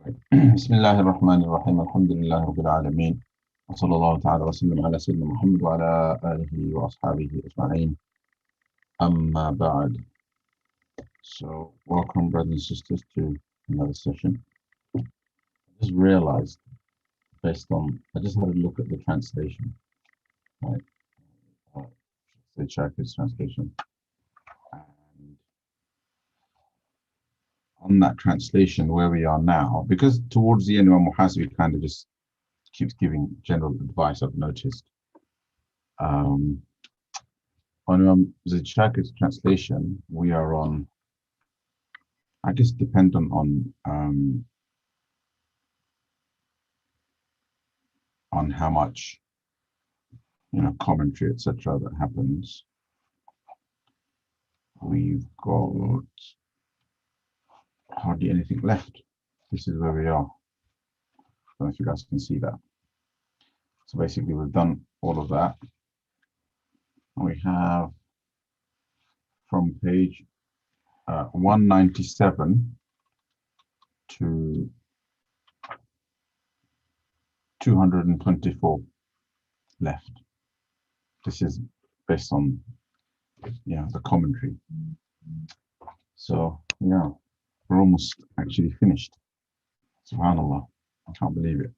بسم الله الرحمن الرحيم الحمد لله رب العالمين وصلى الله تعالى وسلم على سيدنا محمد وعلى آله وأصحابه أجمعين أما بعد. So welcome brothers and sisters to another session. I just realized I just had a look at the translation, right? The Shaykh's translation, and on that translation where we are now, because towards the end al-muhasibi kind of just keeps giving general advice, I've noticed. On the Shaykh's translation, we are on, I guess, dependent on how much commentary, etc., that happens. We've got hardly anything left. This is where we are. I don't know if you guys can see that. So basically, we've done all of that. We have from page 197 to 224 left. This is based on the commentary. So yeah, we're almost actually finished. SubhanAllah, I can't believe it.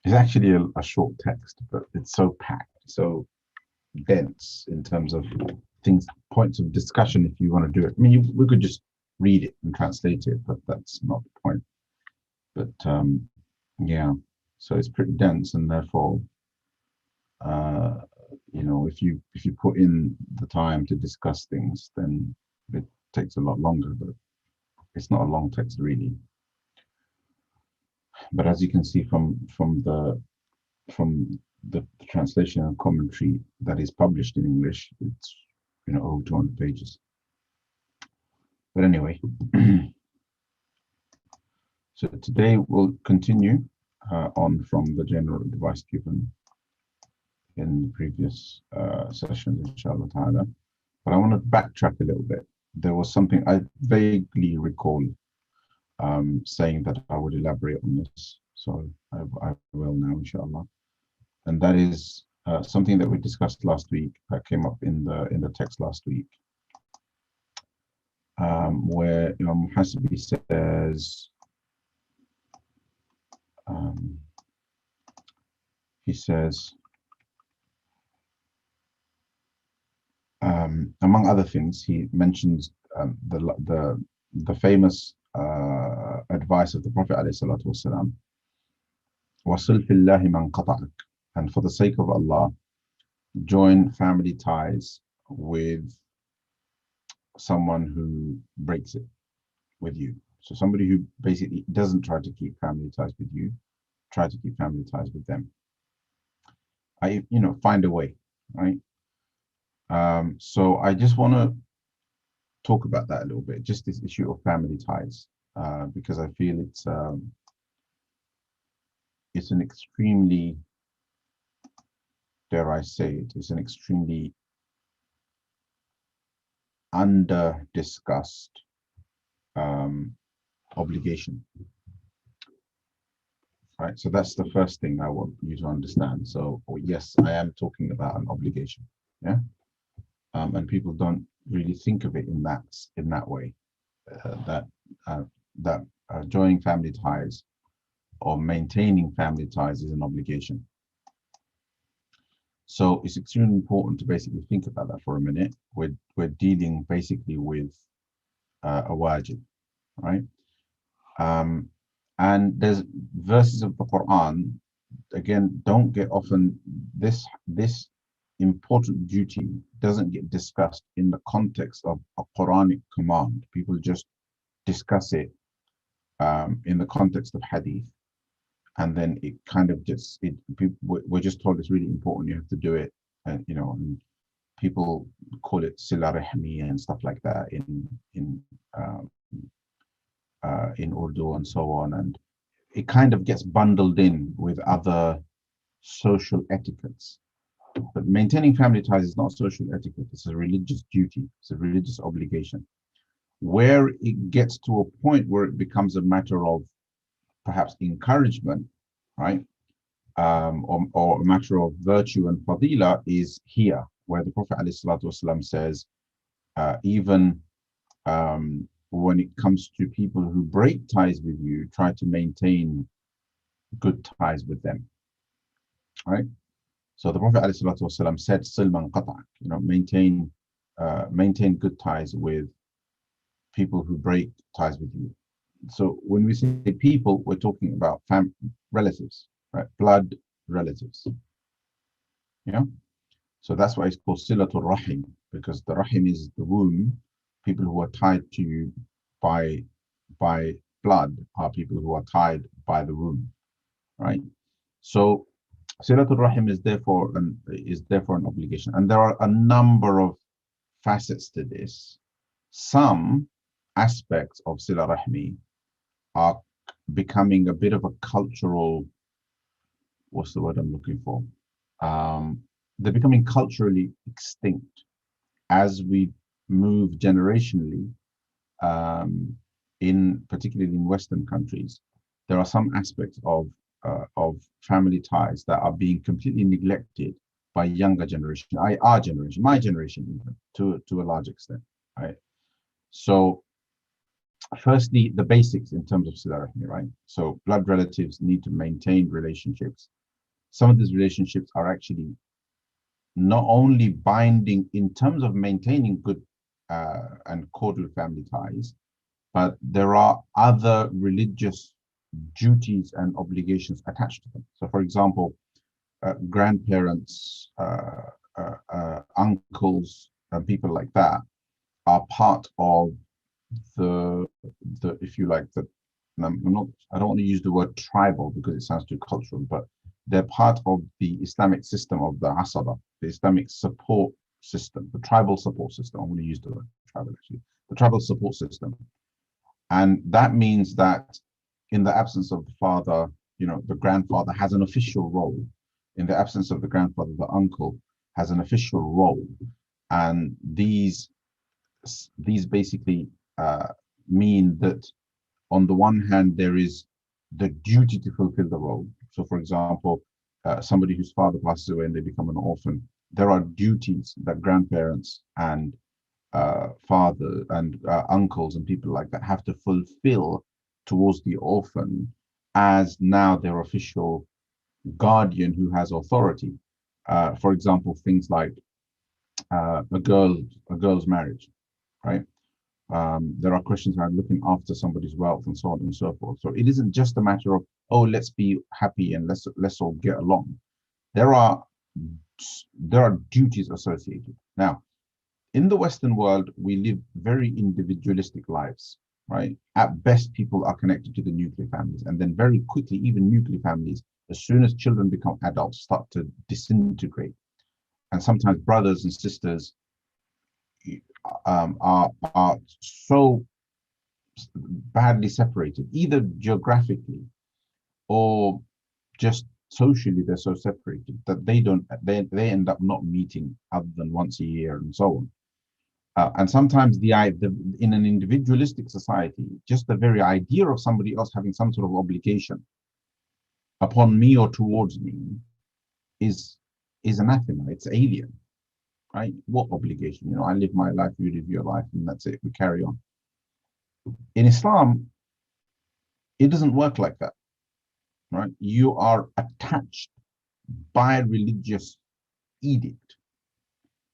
It's actually a short text, but it's so packed, so dense in terms of things, points of discussion. If you want to do it, I mean, we could just read it and translate it, but that's not the point. But yeah, so it's pretty dense, and therefore, if you put in the time to discuss things, then it takes a lot longer. But it's not a long text really. But as you can see from the translation and commentary that is published in English, it's over 200 pages. But anyway, so today we'll continue on from the general advice given in the previous sessions, inshallah ta'ala. But I want to backtrack a little bit. There was something I vaguely recall saying that I would elaborate on this, so I will now, inshallah. And that is something that we discussed last week, that came up in the text last week, where Imam al-Muhasibi says, he says, among other things, he mentions the famous advice of the Prophet ﷺ, وَصِلْ فِي اللَّهِ مَنْ قَطَعَكَ, and for the sake of Allah, join family ties with someone who breaks it with you. So somebody who basically doesn't try to keep family ties with you, try to keep family ties with them. Find a way, right? So I just want to talk about that a little bit, just this issue of family ties, because I feel it's an extremely, dare I say it, it's an extremely under-discussed obligation. Right, so that's the first thing I want you to understand. So yes, I am talking about an obligation, yeah, and people don't really think of it in that way, that joining family ties or maintaining family ties is an obligation. So it's extremely important to basically think about that for a minute. We're dealing basically with a wajib, right? And there's verses of the Quran, again, don't get often, this important duty doesn't get discussed in the context of a Quranic command. People just discuss it in the context of hadith, and then it kind of just, we're just told it's really important, you have to do it, and and people call it sila rahmi and stuff like that in Urdu and so on, and it kind of gets bundled in with other social etiquettes. But maintaining family ties is not social etiquette, it's a religious duty, it's a religious obligation. Where it gets to a point where it becomes a matter of perhaps encouragement, right? Or a matter of virtue and fadila is here, where the Prophet ﷺ says, even when it comes to people who break ties with you, try to maintain good ties with them, right? So the Prophet ﷺ said, "Silman qata'ak," maintain good ties with people who break ties with you. So when we say people, we're talking about relatives, right? Blood relatives. Yeah. So that's why it's called Silatul Rahim, because the Rahim is the womb. People who are tied to you by blood are people who are tied by the womb, right? So Silatul Rahim is therefore an obligation, and there are a number of facets to this. Some aspects of Sila Rahmi are becoming a bit of a cultural, what's the word I'm looking for? They're becoming culturally extinct as we move generationally, particularly in Western countries. There are some aspects of family ties that are being completely neglected by younger generation, our generation, my generation, even to a large extent, right? So, firstly, the basics in terms of Sila Rahmi, right? So, blood relatives need to maintain relationships. Some of these relationships are actually not only binding in terms of maintaining good and cordial family ties, but there are other religious duties and obligations attached to them. So, for example, grandparents, uncles, and people like that are part of the if you like, I don't want to use the word tribal because it sounds too cultural, but they're part of the Islamic system of the asaba, the Islamic support system, the tribal support system. I'm going to use the word tribal actually, the tribal support system. And that means that in the absence of the father, the grandfather has an official role. In the absence of the grandfather, the uncle has an official role. And these basically mean that on the one hand, there is the duty to fulfill the role. So, for example, somebody whose father passes away and they become an orphan, there are duties that grandparents and father and uncles and people like that have to fulfill towards the orphan as now their official guardian who has authority. For example, things like a girl's marriage, right? There are questions around looking after somebody's wealth and so on and so forth. So it isn't just a matter of, oh, let's be happy and let's all get along. There are duties associated. Now, in the Western world, we live very individualistic lives, right? At best, people are connected to the nuclear families, and then very quickly, even nuclear families, as soon as children become adults, start to disintegrate. And sometimes brothers and sisters are so badly separated, either geographically or just socially. They're so separated that they end up not meeting other than once a year and so on. And sometimes in an individualistic society, just the very idea of somebody else having some sort of obligation upon me or towards me is anathema. It's alien, right? What obligation? I live my life, you live your life, and that's it. We carry on. In Islam, it doesn't work like that, right? You are attached by religious edict,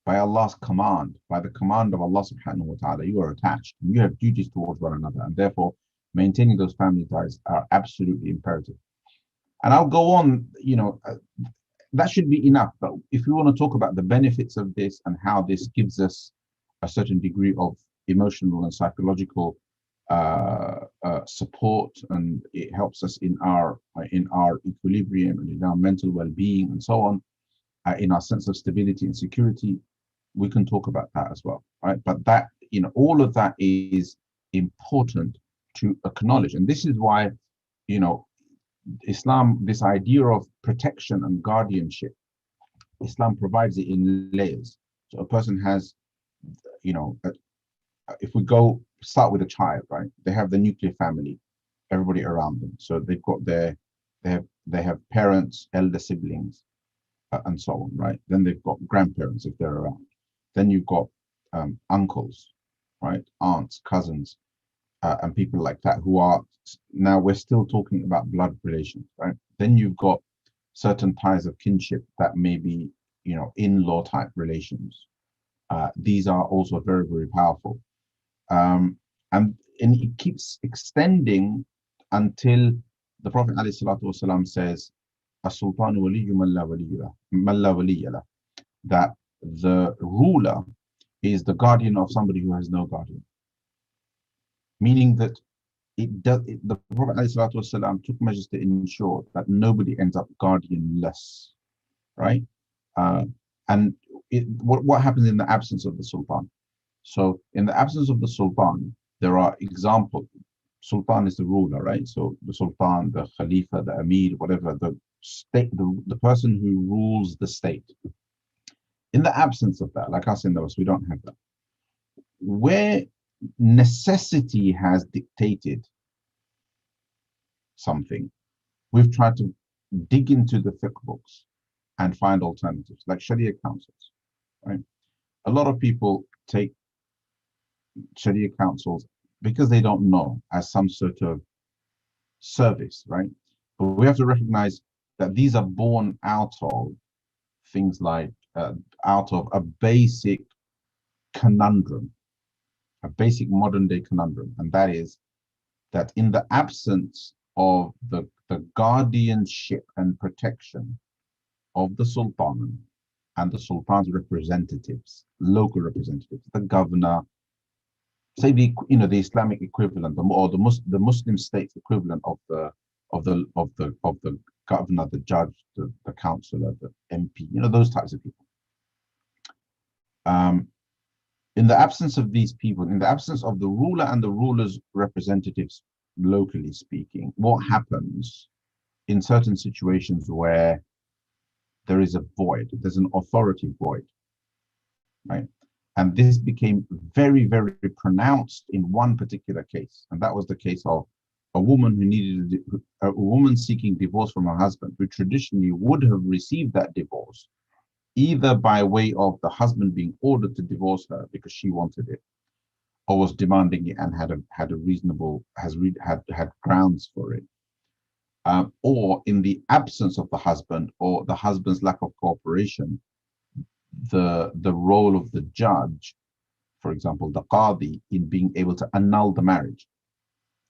by Allah's command, by the command of Allah subhanahu wa ta'ala. You are attached and you have duties towards one another, and therefore maintaining those family ties are absolutely imperative. And I'll go on, that should be enough. But if we want to talk about the benefits of this and how this gives us a certain degree of emotional and psychological support, and it helps us in our equilibrium and in our mental well-being and so on, in our sense of stability and security, we can talk about that as well, right? But that, all of that is important to acknowledge. And this is why, Islam, this idea of protection and guardianship, Islam provides it in layers. So a person has, if we start with a child, right? They have the nuclear family. everybody around them. So they've got they have parents, elder siblings, and so on, right? Then they've got grandparents if they're around. Then you've got uncles, right? Aunts, cousins, and people like that who are, now we're still talking about blood relations, right? Then you've got certain ties of kinship that may be, in-law type relations. These are also very, very powerful. And it keeps extending until the Prophet ﷺ says, "As-sultanu waliyyu man la waliyya lah," that the ruler is the guardian of somebody who has no guardian. Meaning that the Prophet ﷺ took measures to ensure that nobody ends up guardianless, right? And what happens in the absence of the sultan? So in the absence of the sultan, there are examples. Sultan is the ruler, right? So the sultan, the khalifa, the amir, whatever, the state, the person who rules the state. In the absence of that, like us in the West, we don't have that. Where necessity has dictated something, we've tried to dig into the fiqh books and find alternatives, like Sharia councils, right? A lot of people take Sharia councils because they don't know, as some sort of service, right? But we have to recognize that these are born out of things like, out of a basic conundrum, a basic modern day conundrum, and that is that in the absence of the guardianship and protection of the sultan and the sultan's representatives, local representatives, the governor, say the Islamic equivalent, or the Muslim state's equivalent of the governor, the judge, the councillor, the MP, those types of people. In the absence of these people, in the absence of the ruler and the ruler's representatives, locally speaking, what happens in certain situations where there is a void, there's an authority void, right? And this became very, very pronounced in one particular case. And that was the case of a woman who needed a woman seeking divorce from her husband, who traditionally would have received that divorce either by way of the husband being ordered to divorce her because she wanted it, or was demanding it and had a reasonable, had grounds for it, or in the absence of the husband or the husband's lack of cooperation, the role of the judge, for example, the qadi, in being able to annul the marriage,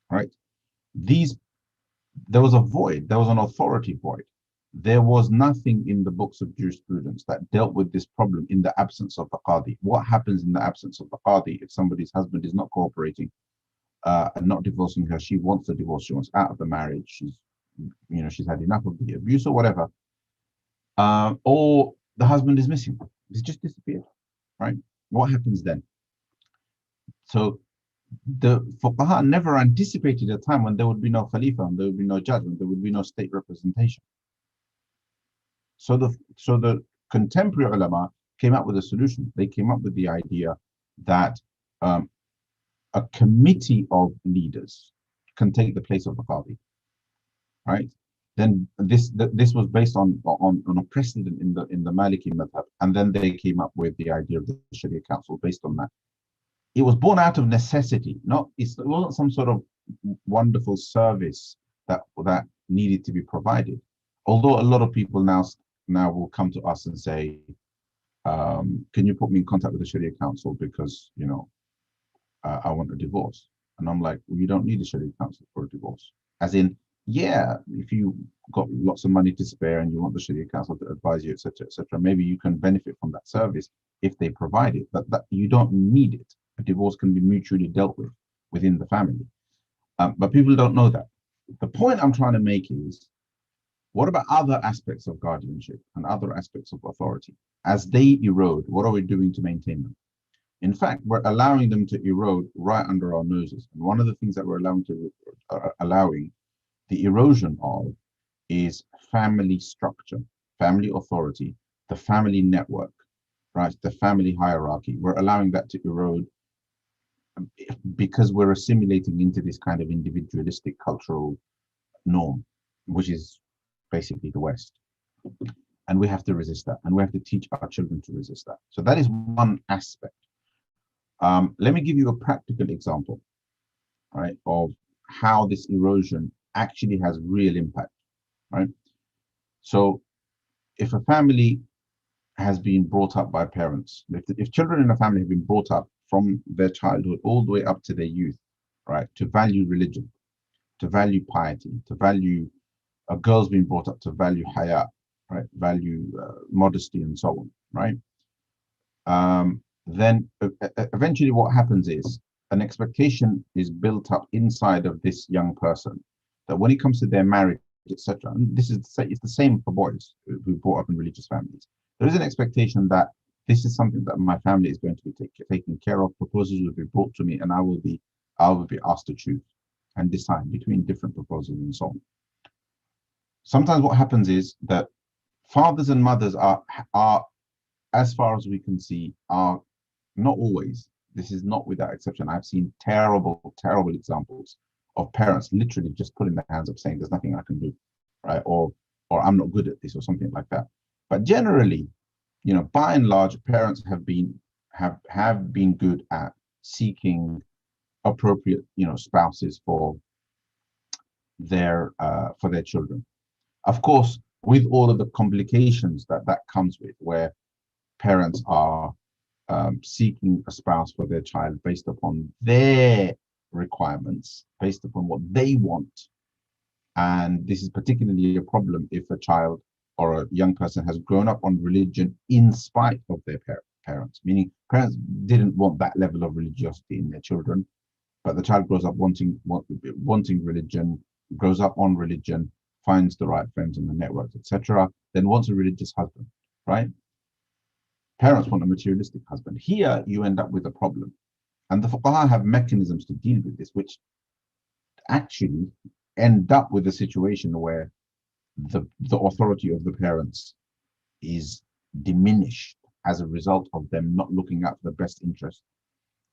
right? There was a void, there was an authority void. There was nothing in the books of jurisprudence that dealt with this problem in the absence of the qadi. What happens in the absence of the qadi if somebody's husband is not cooperating and not divorcing her? She wants the divorce, she wants out of the marriage, she's had enough of the abuse or whatever, or the husband is missing, he's just disappeared, right? What happens then? So the fuqaha never anticipated a time when there would be no khalifa, and there would be no judgment, there would be no state representation. So the contemporary ulama came up with a solution. They came up with the idea that a committee of leaders can take the place of the qadi, right? Then this was based on a precedent in the Maliki madhab, and then they came up with the idea of the Sharia Council based on that. It was born out of necessity. It wasn't some sort of wonderful service that needed to be provided. Although a lot of people now will come to us and say, can you put me in contact with the Sharia Council because I want a divorce? And I'm like, well, you don't need a Sharia Council for a divorce. As in, yeah, if you got lots of money to spare and you want the Sharia Council to advise you, etc., maybe you can benefit from that service if they provide it. But that you don't need it. A divorce can be mutually dealt with within the family. But people don't know that. The point I'm trying to make is, what about other aspects of guardianship and other aspects of authority? As they erode, what are we doing to maintain them? In fact, we're allowing them to erode right under our noses. And one of the things that we're allowing the erosion of is family structure, family authority, the family network, right? The family hierarchy. We're allowing that to erode because we're assimilating into this kind of individualistic cultural norm, which is basically the West. And we have to resist that, and we have to teach our children to resist that. So that is one aspect. Let me give you a practical example, right, of how this erosion actually has real impact, right? So if a family has been brought up by parents, if children in a family have been brought up from their childhood all the way up to their youth, right, to value religion, to value piety, to value a girl's being brought up to value haya, right, value modesty and so on, right? Then eventually what happens is an expectation is built up inside of this young person that when it comes to their marriage, etc., and this is it's the same for boys who brought up in religious families. There is an expectation that this is something that my family is going to be taking care of. Proposals will be brought to me, and I will be asked to choose and decide between different proposals and so on. Sometimes what happens is that fathers and mothers are, as far as we can see, are not always. This is not without exception. I've seen terrible, terrible examples of parents literally just putting their hands up, saying, "There's nothing I can do," right? Or "I'm not good at this," or something like that. But generally, by and large, parents have been good at seeking appropriate, spouses for their children. Of course, with all of the complications that comes with, where parents are seeking a spouse for their child based upon their requirements, based upon what they want. And this is particularly a problem if a child or a young person has grown up on religion in spite of their parents, meaning parents didn't want that level of religiosity in their children, but the child grows up wanting religion, grows up on religion, finds the right friends in the networks, etc., then wants a religious husband, right? Parents want a materialistic husband. Here, you end up with a problem. And the fuqaha have mechanisms to deal with this, which actually end up with a situation where the authority of the parents is diminished as a result of them not looking out for the best interest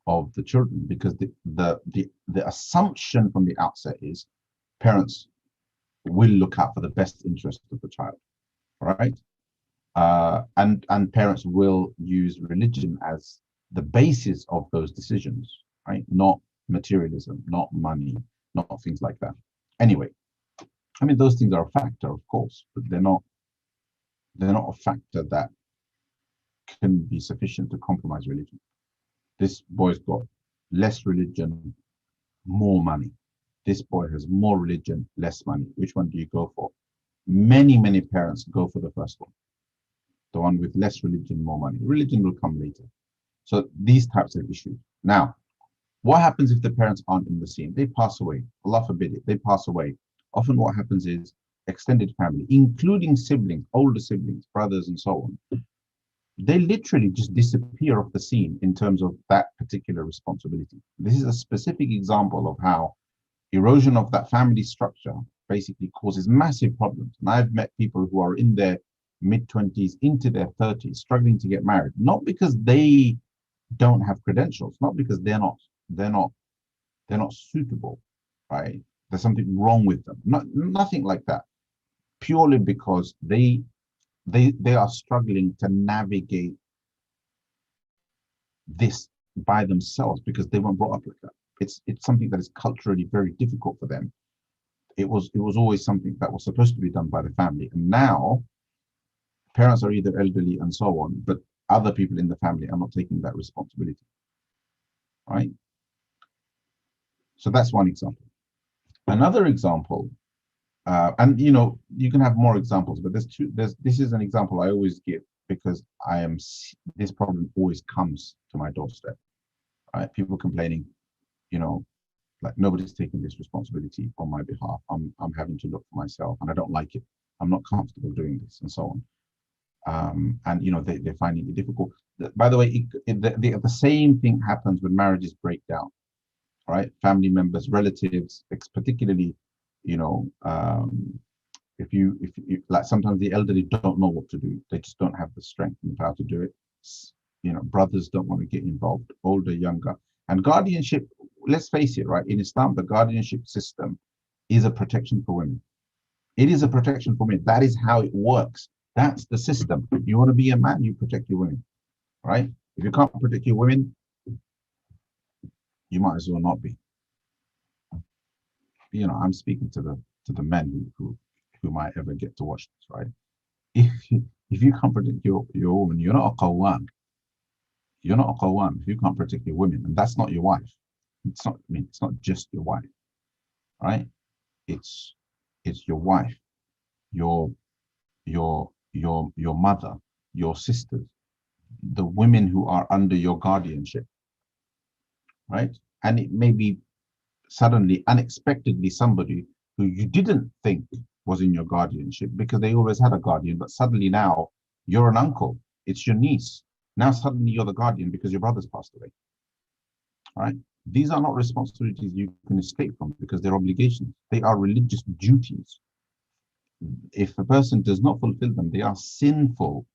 of the children, because the assumption from the outset is parents will look out for the best interest of the child, right? And parents will use religion as the basis of those decisions, right? Not materialism, not money, not things like that. Anyway, I mean, those things are a factor, of course, but they're not a factor that can be sufficient to compromise religion. This boy's got less religion, more money. This boy has more religion, less money. Which one do you go for? Many parents go for the first one, the one with less religion, more money. Religion will come later. So these types of issues. Now, what happens if the parents aren't in the scene? They pass away. Allah forbid it. They pass away. Often what happens is extended family, including siblings, older siblings, brothers, and so on, they literally just disappear off the scene in terms of that particular responsibility. This is a specific example of how erosion of that family structure basically causes massive problems. And I've met people who are in their mid-20s into their 30s struggling to get married, not because they don't have credentials, not because they're not suitable, right? There's something wrong with them. Nothing like that. Purely because they are struggling to navigate this by themselves because they weren't brought up like that. It's something that is culturally very difficult for them. It was always something that was supposed to be done by the family, and now parents are either elderly and so on, but other people in the family are not taking that responsibility, right? So that's one example. Another example, and you can have more examples, but this is an example I always give because this problem always comes to my doorstep, right? People complaining, like nobody's taking this responsibility on my behalf. I'm having to look for myself, and I don't like it. I'm not comfortable doing this, and so on. And they're finding it difficult. By the way, the same thing happens when marriages break down, right? Family members, relatives, particularly, if you like, sometimes the elderly don't know what to do. They just don't have the strength and the power to do it. Brothers don't want to get involved, older, younger, And guardianship, let's face it, right? In Islam, the guardianship system is a protection for women. It is a protection for women. That is how it works. That's the system. You want to be a man, you protect your women, right? If you can't protect your women, you might as well not be. You know, I'm speaking to the men who might ever get to watch this, right? If you can't protect your woman, you're not a qawwam. You're not a qawwam if you can't protect your women, and that's not your wife. It's not. I mean, it's not just your wife, right? It's your wife, your your mother, your sisters, the women who are under your guardianship, right? And it may be suddenly, unexpectedly, somebody who you didn't think was in your guardianship because they always had a guardian, but suddenly now you're an uncle, it's your niece. Now suddenly you're the guardian because your brother's passed away, right? These are not responsibilities you can escape from because they're obligations. They are religious duties. If a person does not fulfill them, they are sinful,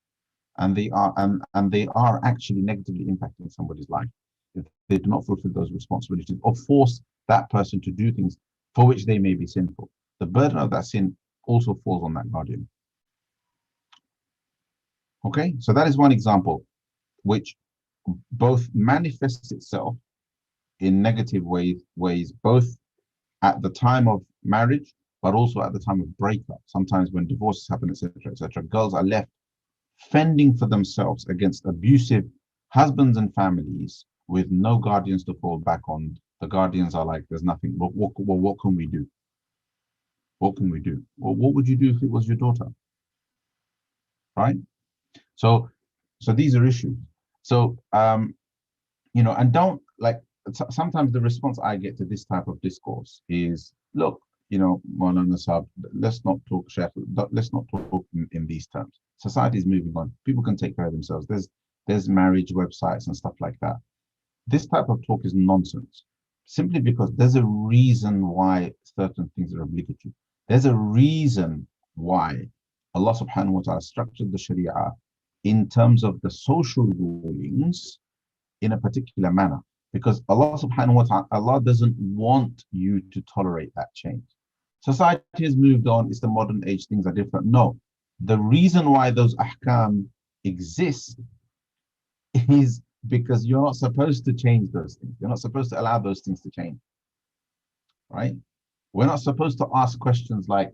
and they are actually negatively impacting somebody's life if they do not fulfill those responsibilities or force that person to do things for which they may be sinful. The burden of that sin also falls on that guardian. Okay, so that is one example which both manifests itself in negative ways, both at the time of marriage, but also at the time of breakup. Sometimes when divorces happen, etc., etc., girls are left fending for themselves against abusive husbands and families with no guardians to fall back on. The guardians are like, there's nothing. What can we do? What can we do? Well, what would you do if it was your daughter? Right? So these are issues. So you know, and don't like sometimes the response I get to this type of discourse is, look, you know, Maulana Sahab, let's not talk, Sheikh, let's not talk in these terms. Society is moving on. People can take care of themselves. There's marriage websites and stuff like that. This type of talk is nonsense, simply because there's a reason why certain things are obligatory. There's a reason why Allah subhanahu wa ta'ala structured the Sharia in terms of the social rulings in a particular manner, because Allah subhanahu wa ta'ala, Allah doesn't want you to tolerate that change. Society has moved on, it's the modern age, things are different. No, the reason why those ahkam exist is because you're not supposed to change those things. You're not supposed to allow those things to change, right? We're not supposed to ask questions like,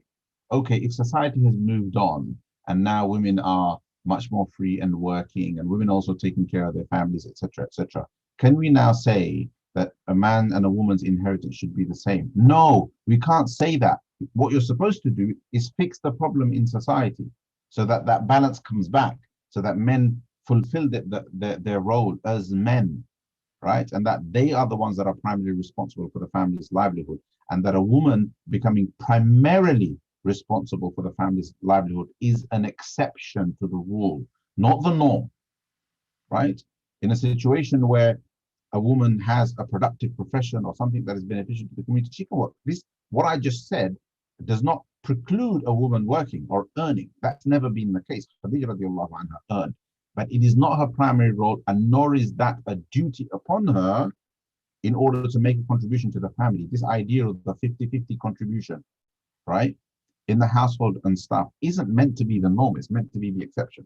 okay, if society has moved on and now women are much more free and working, and women also taking care of their families, etc., etc., can we now say that a man and a woman's inheritance should be the same? No, we can't say that. What you're supposed to do is fix the problem in society so that that balance comes back, so that men fulfill their role as men, right? And that they are the ones that are primarily responsible for the family's livelihood, and that a woman becoming primarily responsible for the family's livelihood is an exception to the rule, not the norm, right? In a situation where a woman has a productive profession or something that is beneficial to the community, she can work. This, what I just said, does not preclude a woman working or earning. That's never been the case. Khadija radiallahu anha earned, but it is not her primary role, and nor is that a duty upon her in order to make a contribution to the family. This idea of the 50-50 contribution, right, in the household and stuff isn't meant to be the norm, it's meant to be the exception.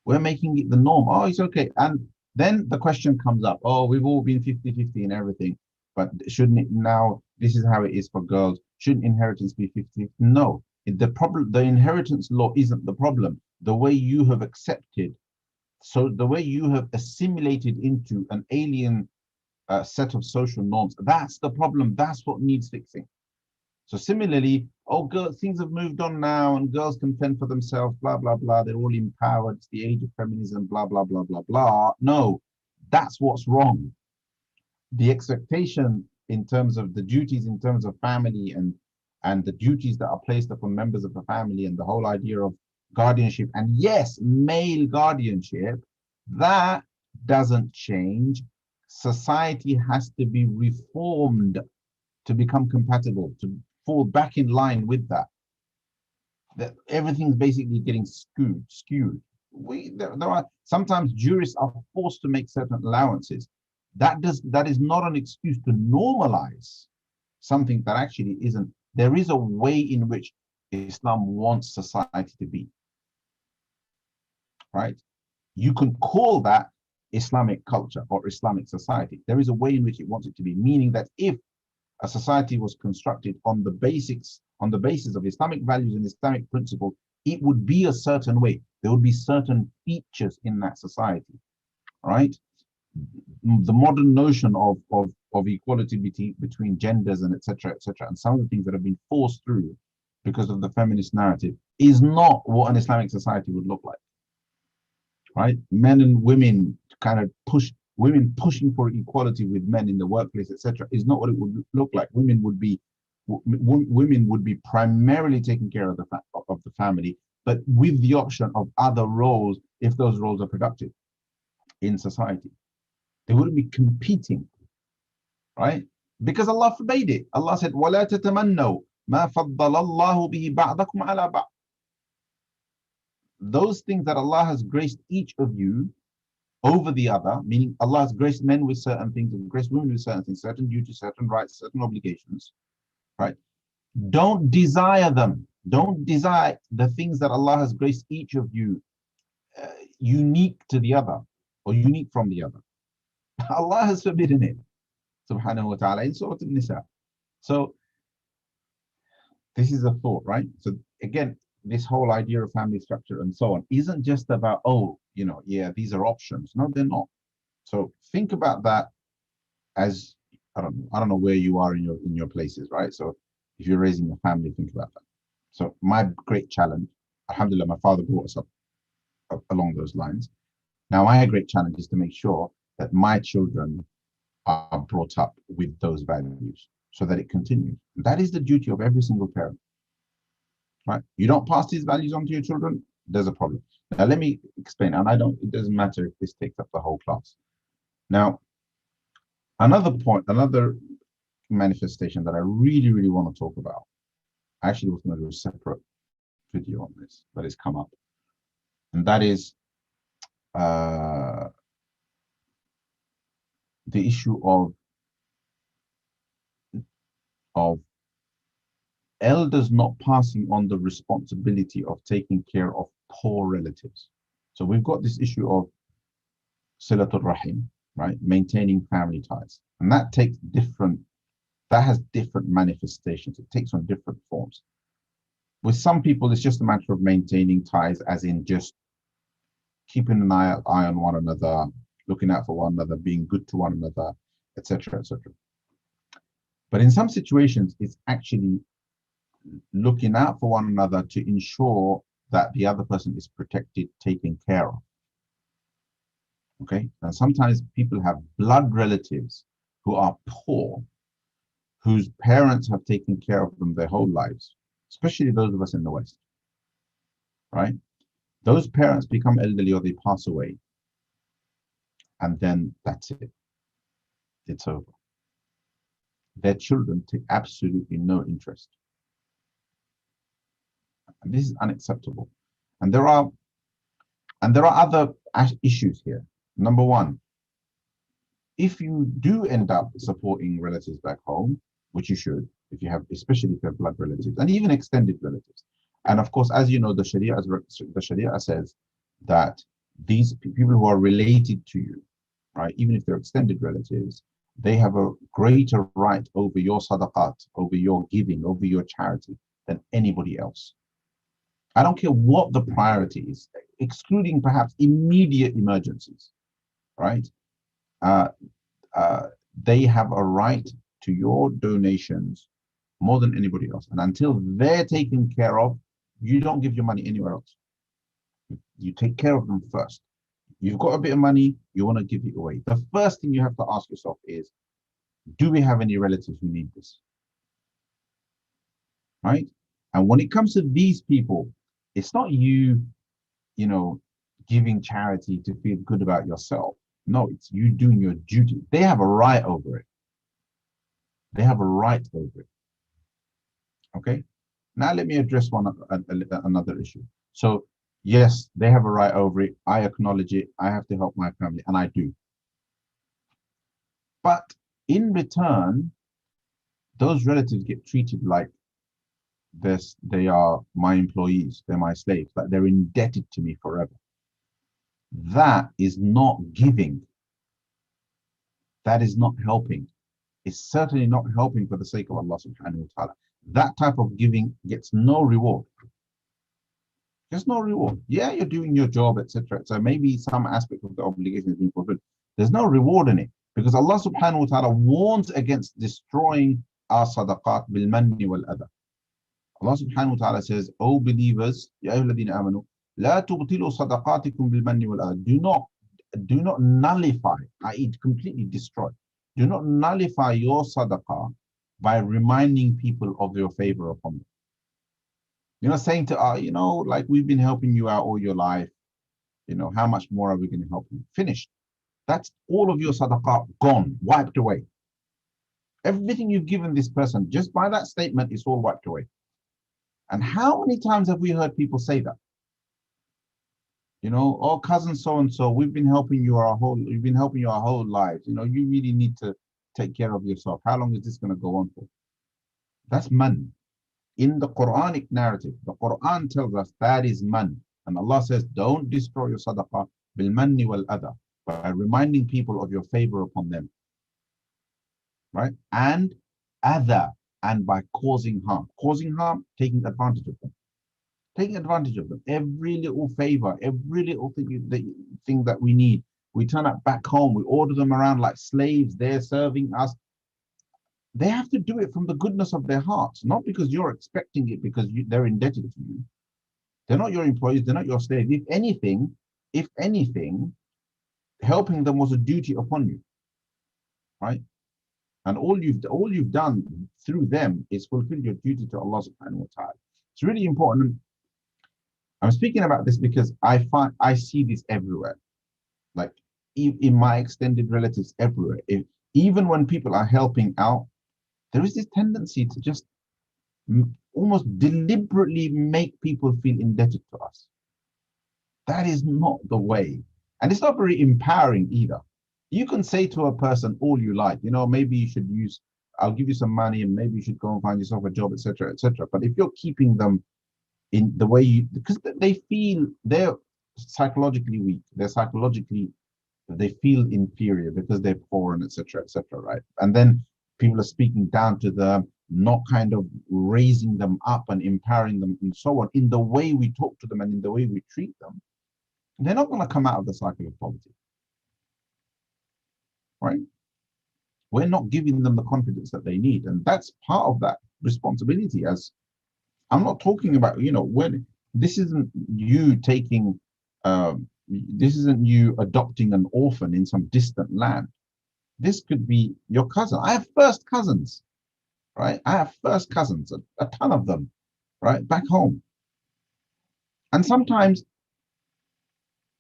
We're making it the norm. Oh, it's okay. And then the question comes up, oh, we've all been 50-50 in everything, but shouldn't it now, this is how it is for girls, shouldn't inheritance be 50? No, the problem, the inheritance law isn't the problem. The way you have accepted, so the way you have assimilated into an alien set of social norms, that's the problem. That's what needs fixing. So similarly, oh, girls, things have moved on now and girls can fend for themselves, blah, blah, blah. They're all empowered. It's the age of feminism, blah, blah, blah, blah, blah. No, that's what's wrong. The expectation in terms of the duties, in terms of family and the duties that are placed upon members of the family, and the whole idea of guardianship, and yes, male guardianship, that doesn't change. Society has to be reformed to become compatible, to fall back in line with that. That everything's basically getting skewed. There are sometimes jurists are forced to make certain allowances. that is not an excuse to normalize something that actually isn't. There is a way in which Islam wants society to be, right? You can call that Islamic culture or Islamic society. There is a way in which it wants it to be, meaning that if a society was constructed on the basis of Islamic values and Islamic principles, it would be a certain way. There would be certain features in that society, right? The modern notion of equality between genders and etc., and some of the things that have been forced through because of the feminist narrative is not what an Islamic society would look like, right? Men and women kind of women pushing for equality with men in the workplace, etc., is not what it would look like. Women would be primarily taking care of the family, but with the option of other roles if those roles are productive in society. They wouldn't be competing, right? Because Allah forbade it. Allah said, وَلَا تَتَمَنَّوْا مَا فَضَّلَ اللَّهُ بِهِ بَعْضَكُمْ عَلَى بَعْضٍ. Those things that Allah has graced each of you over the other, meaning Allah has graced men with certain things and graced women with certain things, certain duties, certain rights, certain obligations, right? Don't desire them. Don't desire the things that Allah has graced each of you unique to the other or unique from the other. Allah has forbidden it, subhanahu wa ta'ala, in Surah An-Nisa. So this is a thought, right? So again, this whole idea of family structure and so on isn't just about, oh, yeah, these are options. No, they're not. So think about that as, I don't know where you are in your places, right? So if you're raising a family, think about that. So my great challenge, alhamdulillah, my father brought us up along those lines. Now my great challenge is to make sure that my children are brought up with those values so that it continues. That is the duty of every single parent, right? You don't pass these values on to your children, there's a problem. Now let me explain, and it doesn't matter if this takes up the whole class. Now, another manifestation that I really, really want to talk about, I actually was going to do a separate video on this, but it's come up, and that is the issue of elders not passing on the responsibility of taking care of poor relatives. So we've got this issue of silatul rahim, right? Maintaining family ties. And that has different manifestations. It takes on different forms. With some people, it's just a matter of maintaining ties, as in just keeping an eye on one another, looking out for one another, being good to one another, etc., etc. But in some situations, it's actually looking out for one another to ensure that the other person is protected, taken care of. Okay, and sometimes people have blood relatives who are poor, whose parents have taken care of them their whole lives, especially those of us in the West, right? Those parents become elderly or they pass away, and then that's it. It's over. Their children take absolutely no interest. And this is unacceptable. And there are other issues here. Number one, if you do end up supporting relatives back home, which you should, especially if you have blood relatives and even extended relatives. And of course, as you know, the Sharia says that these people who are related to you, right, even if they're extended relatives, they have a greater right over your sadaqat, over your giving, over your charity than anybody else. I don't care what the priority is, excluding perhaps immediate emergencies, right? They have a right to your donations more than anybody else. And until they're taken care of, you don't give your money anywhere else. You take care of them first. You've got a bit of money, you want to give it away. The first thing you have to ask yourself is, do we have any relatives who need this? Right? And when it comes to these people, it's not you giving charity to feel good about yourself. No, it's you doing your duty. They have a right over it. They have a right over it. Okay? Now let me address another issue. So yes, they have a right over it. I acknowledge it. I have to help my family, and I do. But in return, those relatives get treated like this, they are my employees, they're my slaves, like they're indebted to me forever. That is not giving. That is not helping. It's certainly not helping for the sake of Allah subhanahu wa ta'ala. That type of giving gets no reward. There's no reward. Yeah, you're doing your job, etc. So maybe some aspect of the obligation is being fulfilled. There's no reward in it because Allah subhanahu wa ta'ala warns against destroying our sadaqat bil manni wal adha. Allah subhanahu wa ta'ala says, O believers, ya ayyuhalladhina amanu, la tubtilu sadaqatikum bil manni wal adha. Do not nullify, i.e. completely destroy. Do not nullify your sadaqah by reminding people of your favor upon them. You're not saying to, like we've been helping you out all your life. How much more are we going to help you? Finished. That's all of your sadaqah gone, wiped away. Everything you've given this person, just by that statement, it's all wiped away. And how many times have we heard people say that? Oh, cousin so and so, we've been helping you our whole lives. You really need to take care of yourself. How long is this going to go on for? That's man. In the Quranic narrative, the Quran tells us that is man. And Allah says, don't destroy your sadaqah bil manni wal adha, by reminding people of your favor upon them. Right? And adha, and by causing harm. Causing harm, taking advantage of them. Taking advantage of them. Every little favor, every little thing that we need, we turn up back home, we order them around like slaves, they're serving us. They have to do it from the goodness of their hearts, not because you're expecting it because they're indebted to you. They're not your employees, they're not your slaves. If anything, helping them was a duty upon you, right? And all you've done through them is fulfill your duty to Allah subhanahu wa ta'ala. It's really important. I'm speaking about this because I see this everywhere, like in my extended relatives everywhere. Even when people are helping out, there is this tendency to just almost deliberately make people feel indebted to us. That is not the way. And it's not very empowering either. You can say to a person all you like, maybe you should I'll give you some money and maybe you should go and find yourself a job, etc., etc. But if you're keeping them in the way because they feel they're psychologically weak, they feel inferior because they're poor and etc., etc., right? And then people are speaking down to them, not kind of raising them up and empowering them and so on in the way we talk to them and in the way we treat them. They're not going to come out of the cycle of poverty, right? We're not giving them the confidence that they need, and that's part of that responsibility. As I'm not talking about, when this isn't you taking, this isn't you adopting an orphan in some distant land. This could be your cousin. I have first cousins, right? I have first cousins, a ton of them, right, back home. And sometimes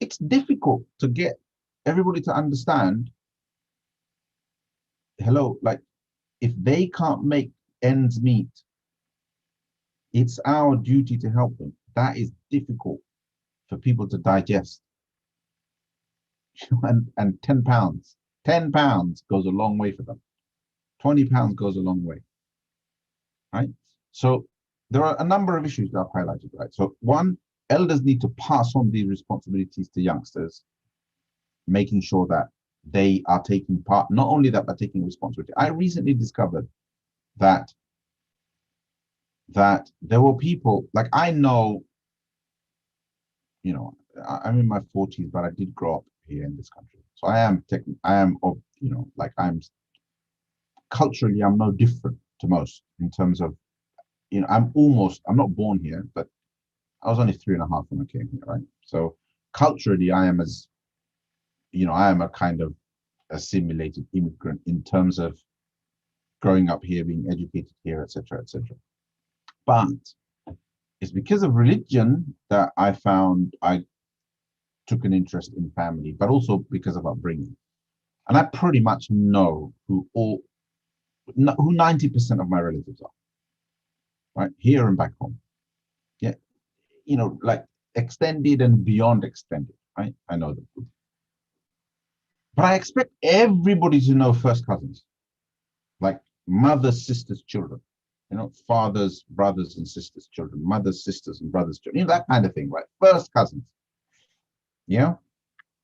it's difficult to get everybody to understand, hello, like if they can't make ends meet, it's our duty to help them. That is difficult for people to digest. And 10 pounds goes a long way for them. 20 pounds goes a long way, right? So there are a number of issues that I've highlighted, right? So one, elders need to pass on these responsibilities to youngsters, making sure that they are taking part, not only that, but taking responsibility. I recently discovered that there were people, like I know, I'm in my 40s, but I did grow up here in this country. So I'm culturally, I'm no different to most in terms of, I'm not born here, but I was only 3.5 when I came here, right? So culturally, I am a kind of assimilated immigrant in terms of growing up here, being educated here, etc., etc. But it's because of religion that I found I took an interest in family, but also because of upbringing. And I pretty much know who 90% of my relatives are, right? Here and back home. Yeah, like extended and beyond extended, right? I know them. But I expect everybody to know first cousins, like mothers, sisters, children. Fathers, brothers and sisters, children, mothers, sisters and brothers, children, that kind of thing, right? First cousins. Yeah.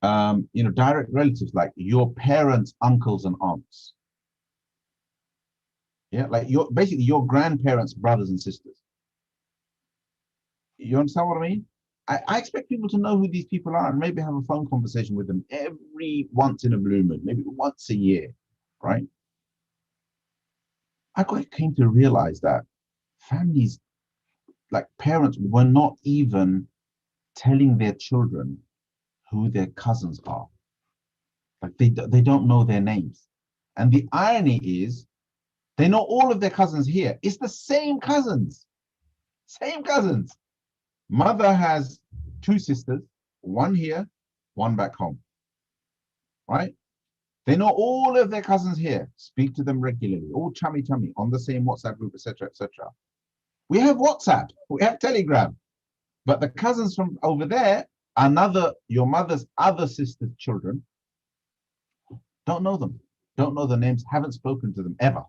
Direct relatives like your parents, uncles and aunts. Yeah, like basically your grandparents, brothers and sisters. You understand what I mean? I expect people to know who these people are and maybe have a phone conversation with them every once in a blue moon, maybe once a year, right? Came to realize that families, like parents, were not even telling their children who their cousins are. Like they don't know their names. And the irony is they know all of their cousins here. It's the same cousins. Same cousins. Mother has two sisters, one here, one back home. Right? They know all of their cousins here, speak to them regularly, all chummy on the same WhatsApp group, etc., etc. We have WhatsApp, we have Telegram, but the cousins from over there, your mother's other sister's children, don't know them, don't know their names, haven't spoken to them ever.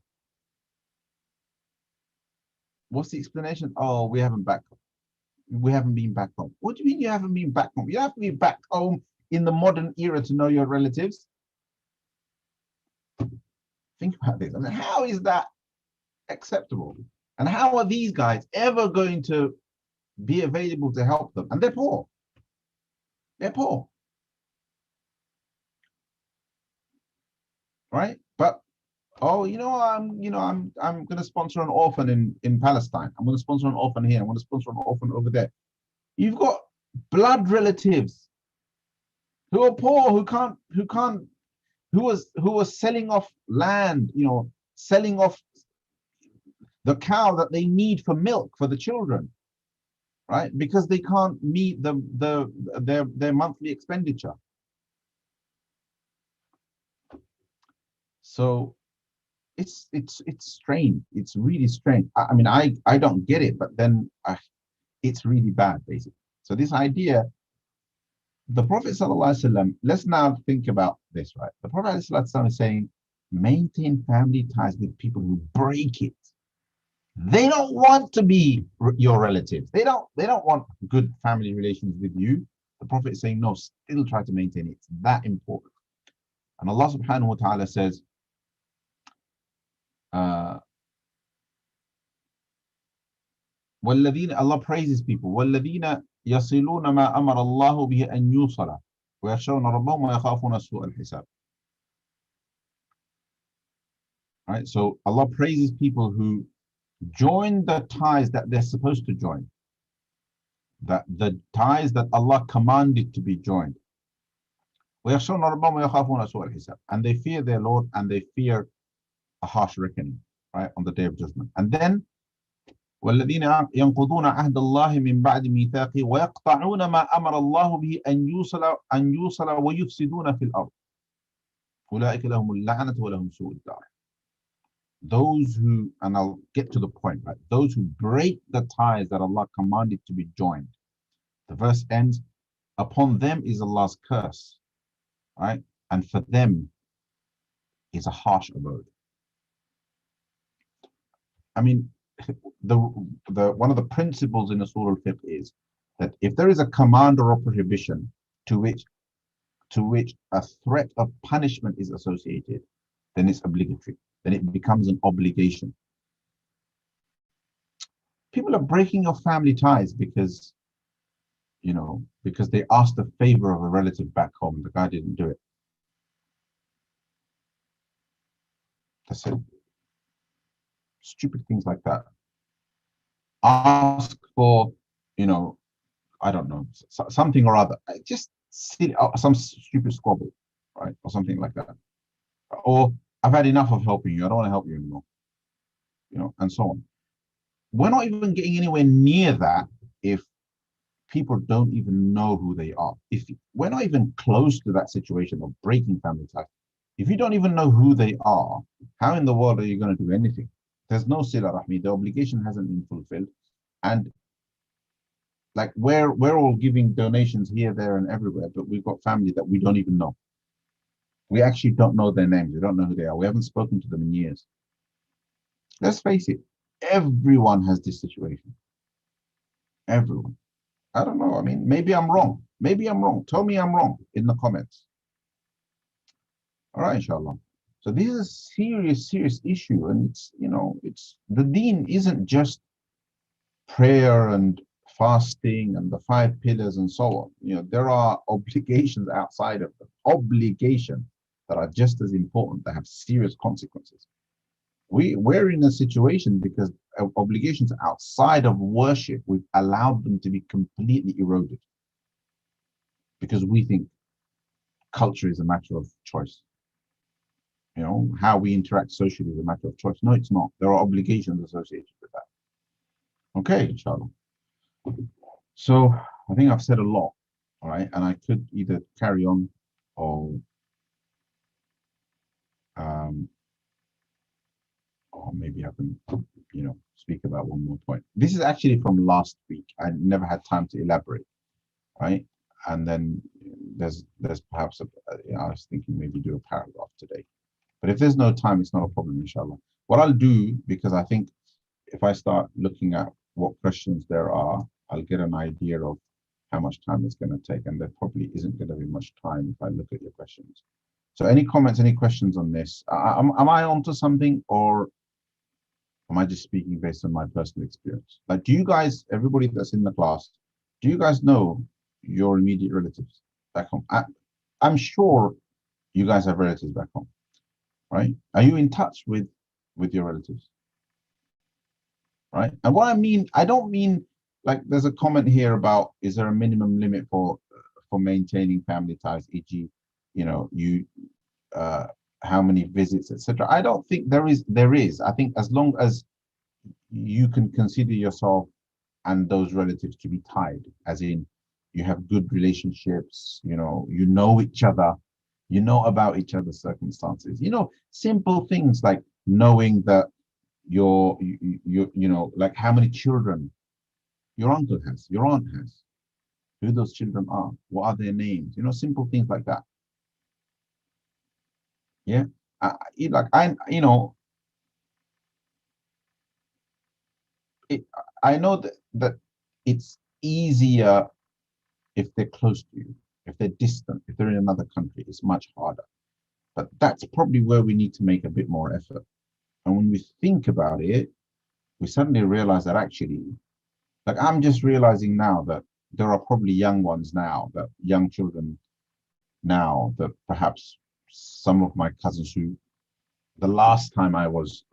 What's the explanation? Oh, we haven't been back home. What do you mean you haven't been back home? You have to be back home in the modern era to know your relatives. Think about this. I mean, how is that acceptable? And how are these guys ever going to be available to help them? And they're poor. They're poor. Right? But I'm going to sponsor an orphan in Palestine. I'm going to sponsor an orphan here. I'm going to sponsor an orphan over there. You've got blood relatives who are poor, who was selling off land, selling off the cow that they need for milk for the children, right? Because they can't meet their monthly expenditure. So it's strange. It's really strange. I mean, I don't get it, but then it's really bad, basically. So this idea, the Prophet ﷺ, let's now think about this, right? The Prophet ﷺ is saying, maintain family ties with people who break it. They don't want to be your relatives. They don't want good family relations with you. The Prophet is saying, no, still try to maintain it. It's that important. And Allah subhanahu wa ta'ala says, Allah praises people. وَالَّذِينَ يَصِلُونَ مَا أَمَرَ اللَّهُ بِهِ أَن يُوصَلَ وَيَخْشَوْنَ رَبَّهُمْ وَيَخَافُونَ سُوءَ الْحِسَابِ. Right? So Allah praises people who join the ties that they're supposed to join. That the ties that Allah commanded to be joined. وَيَخْشَوْنَ رَبَّهُمْ وَيَخَافُونَ سُوءَ الْحِسَابِ. And they fear their Lord and they fear a harsh reckoning, right, on the day of judgment. And then والذين ينقضون عهد الله من بعد ميثاقه ويقطعون ما أمر الله به أن يوصل ويفسدون في الأرض أولئك لهم اللعنة ولهم سوء الدار. Those who, and I'll get to the point, right? Those who break the ties that Allah commanded to be joined. The verse ends, upon them is Allah's curse, right? And for them is a harsh abode. I mean, the one of the principles in the Surah Al-Fiqh is that if there is a command or a prohibition to which a threat of punishment is associated, then it's obligatory. Then it becomes an obligation. People are breaking off family ties because they asked a favor of a relative back home and the guy didn't do it. That's it. Stupid things like that. Ask for, I don't know, something or other. Just silly, some stupid squabble, right? Or something like that. Or I've had enough of helping you. I don't want to help you anymore. And so on. We're not even getting anywhere near that if people don't even know who they are. If we're not even close to that situation of breaking family ties, if you don't even know who they are, how in the world are you going to do anything? There's no sila rahmi. The obligation hasn't been fulfilled, and like we're all giving donations here, there, and everywhere, but we've got family that we don't even know. We actually don't know their names. We don't know who they are. We haven't spoken to them in years. Let's face it, everyone has this situation. Everyone. I don't know. I mean, maybe I'm wrong. Maybe I'm wrong. Tell me I'm wrong in the comments. All right, inshallah. So this is a serious, serious issue. And it's, it's the deen isn't just prayer and fasting and the 5 pillars and so on. There are obligations outside of them, obligations that are just as important, that have serious consequences. We're in a situation because of obligations outside of worship, we've allowed them to be completely eroded because we think culture is a matter of choice. How we interact socially is a matter of choice. No, it's not. There are obligations associated with that. Okay, inshallah. So I think I've said a lot, all right, and I could either carry on or maybe I can, speak about one more point. This is actually from last week. I never had time to elaborate, right? And then there's perhaps I was thinking maybe do a paragraph today, but if there's no time, it's not a problem, inshallah. What I'll do, because I think if I start looking at what questions there are, I'll get an idea of how much time it's going to take, and there probably isn't going to be much time if I look at your questions. So any comments, any questions on this? Am I onto something, or am I just speaking based on my personal experience? Like, do you guys, everybody that's in the class, do you guys know your immediate relatives back home? I'm sure you guys have relatives back home, right? Are you in touch with your relatives? Right? And what I mean, I don't mean like there's a comment here about is there a minimum limit for maintaining family ties, e.g., how many visits, etc. I don't think there is. I think as long as you can consider yourself and those relatives to be tied, as in you have good relationships, you know each other, you know about each other's circumstances, simple things like knowing that like how many children your uncle has, your aunt has, who those children are, what are their names, simple things like that. Yeah, I know that it's easier if they're close to you. If they're distant, if they're in another country, it's much harder. But that's probably where we need to make a bit more effort. And when we think about it, we suddenly realize that actually, like I'm just realizing now that there are probably young children now that perhaps some of my cousins who the last time I was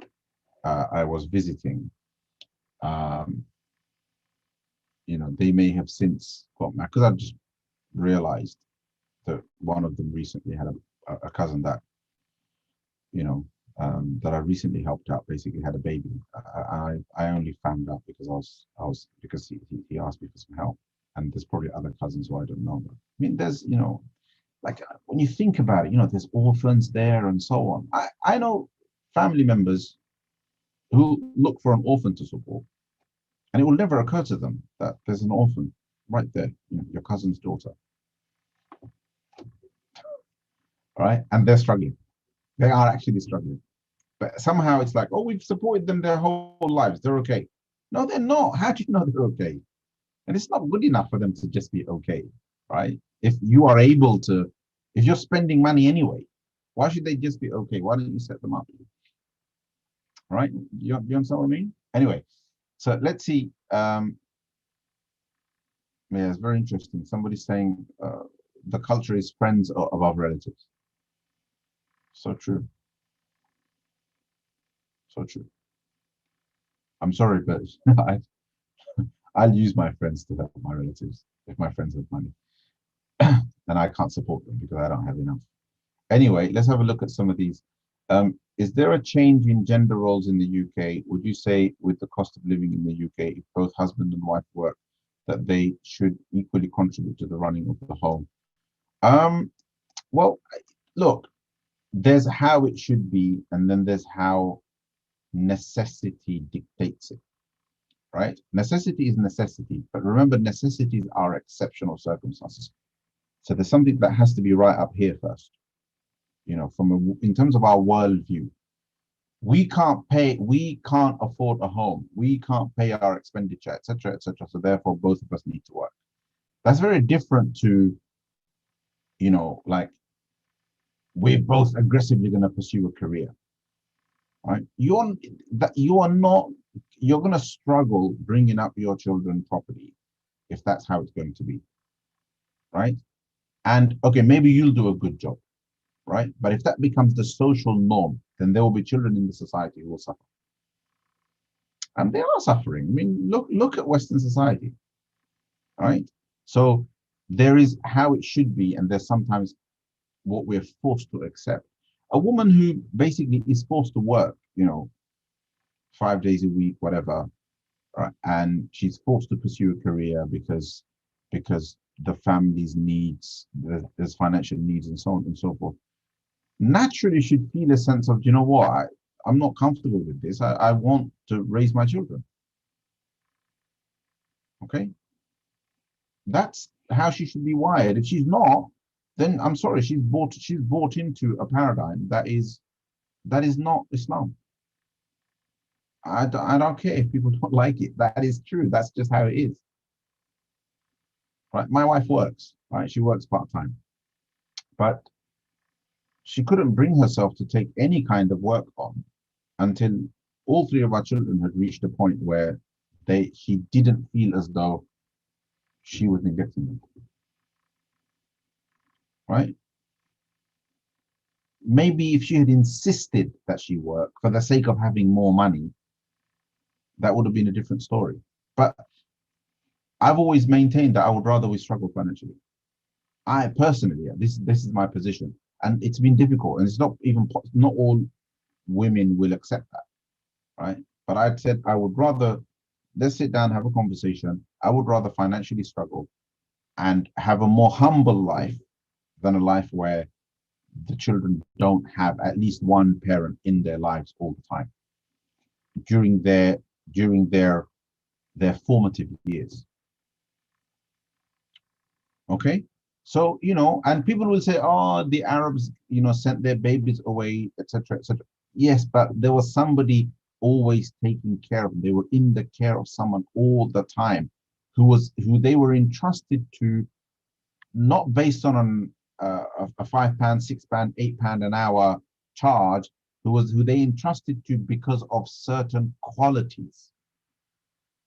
visiting, they may have since got married, because I've just realized that one of them recently had a cousin that that I recently helped out, basically had a baby. I only found out because because he asked me for some help, and there's probably other cousins who I don't know. But I mean, there's like when you think about it, there's orphans there and so on. I know family members who look for an orphan to support, and it will never occur to them that there's an orphan right there, your cousin's daughter, right? And they're struggling. They are actually struggling. But somehow it's like, oh, we've supported them their whole lives. They're okay. No, they're not. How do you know they're okay? And it's not good enough for them to just be okay, right? If you are able to, if you're spending money anyway, why should they just be okay? Why don't you set them up? Right? You understand what I mean? Anyway, so let's see. Yeah, it's very interesting. Somebody's saying the culture is friends above relatives. So true. So true. I'm sorry, but I'll use my friends to help my relatives if my friends have money. And I can't support them because I don't have enough. Anyway, let's have a look at some of these. Is there a change in gender roles in the UK? Would you say with the cost of living in the UK, if both husband and wife work, that they should equally contribute to the running of the home? Well, look, there's how it should be, and then there's how necessity dictates it, right? Necessity is necessity, but remember, necessities are exceptional circumstances. So there's something that has to be right up here first. from in terms of our worldview, we can't afford a home, we can't pay our expenditure, etc., etc. So therefore, both of us need to work. That's very different to, like, we're both aggressively going to pursue a career, right? You're going to struggle bringing up your children properly if that's how it's going to be, right? And okay, maybe you'll do a good job, right? But if that becomes the social norm, then there will be children in the society who will suffer. And they are suffering. I mean, look at Western society, right? So there is how it should be, and there's sometimes what we're forced to accept. A woman who basically is forced to work, 5 days a week, whatever, right? And she's forced to pursue a career because the family's needs, there's financial needs, and so on and so forth. Naturally, should feel a sense of, I'm not comfortable with this. I want to raise my children. Okay, that's how she should be wired. If she's not, then I'm sorry, she's bought into a paradigm that is not Islam. I don't care if people don't like it. That is true. That's just how it is. Right? My wife works. Right? She works part-time, but she couldn't bring herself to take any kind of work on until all three of our children had reached a point where she didn't feel as though she was neglecting them. Right? Maybe if she had insisted that she work for the sake of having more money, that would have been a different story. But I've always maintained that I would rather we struggle financially. I personally, this is my position, and it's been difficult, and it's not all women will accept that, right? But I said I would rather, let's sit down, have a conversation. I would rather financially struggle and have a more humble life than a life where the children don't have at least one parent in their lives all the time during their formative years. Okay, so and people will say, oh, the Arabs sent their babies away, etc., etc. Yes, but there was somebody always taking care of them. They were in the care of someone all the time who they were entrusted to, not based on a £5, £6, £8 an hour charge, who they entrusted to because of certain qualities,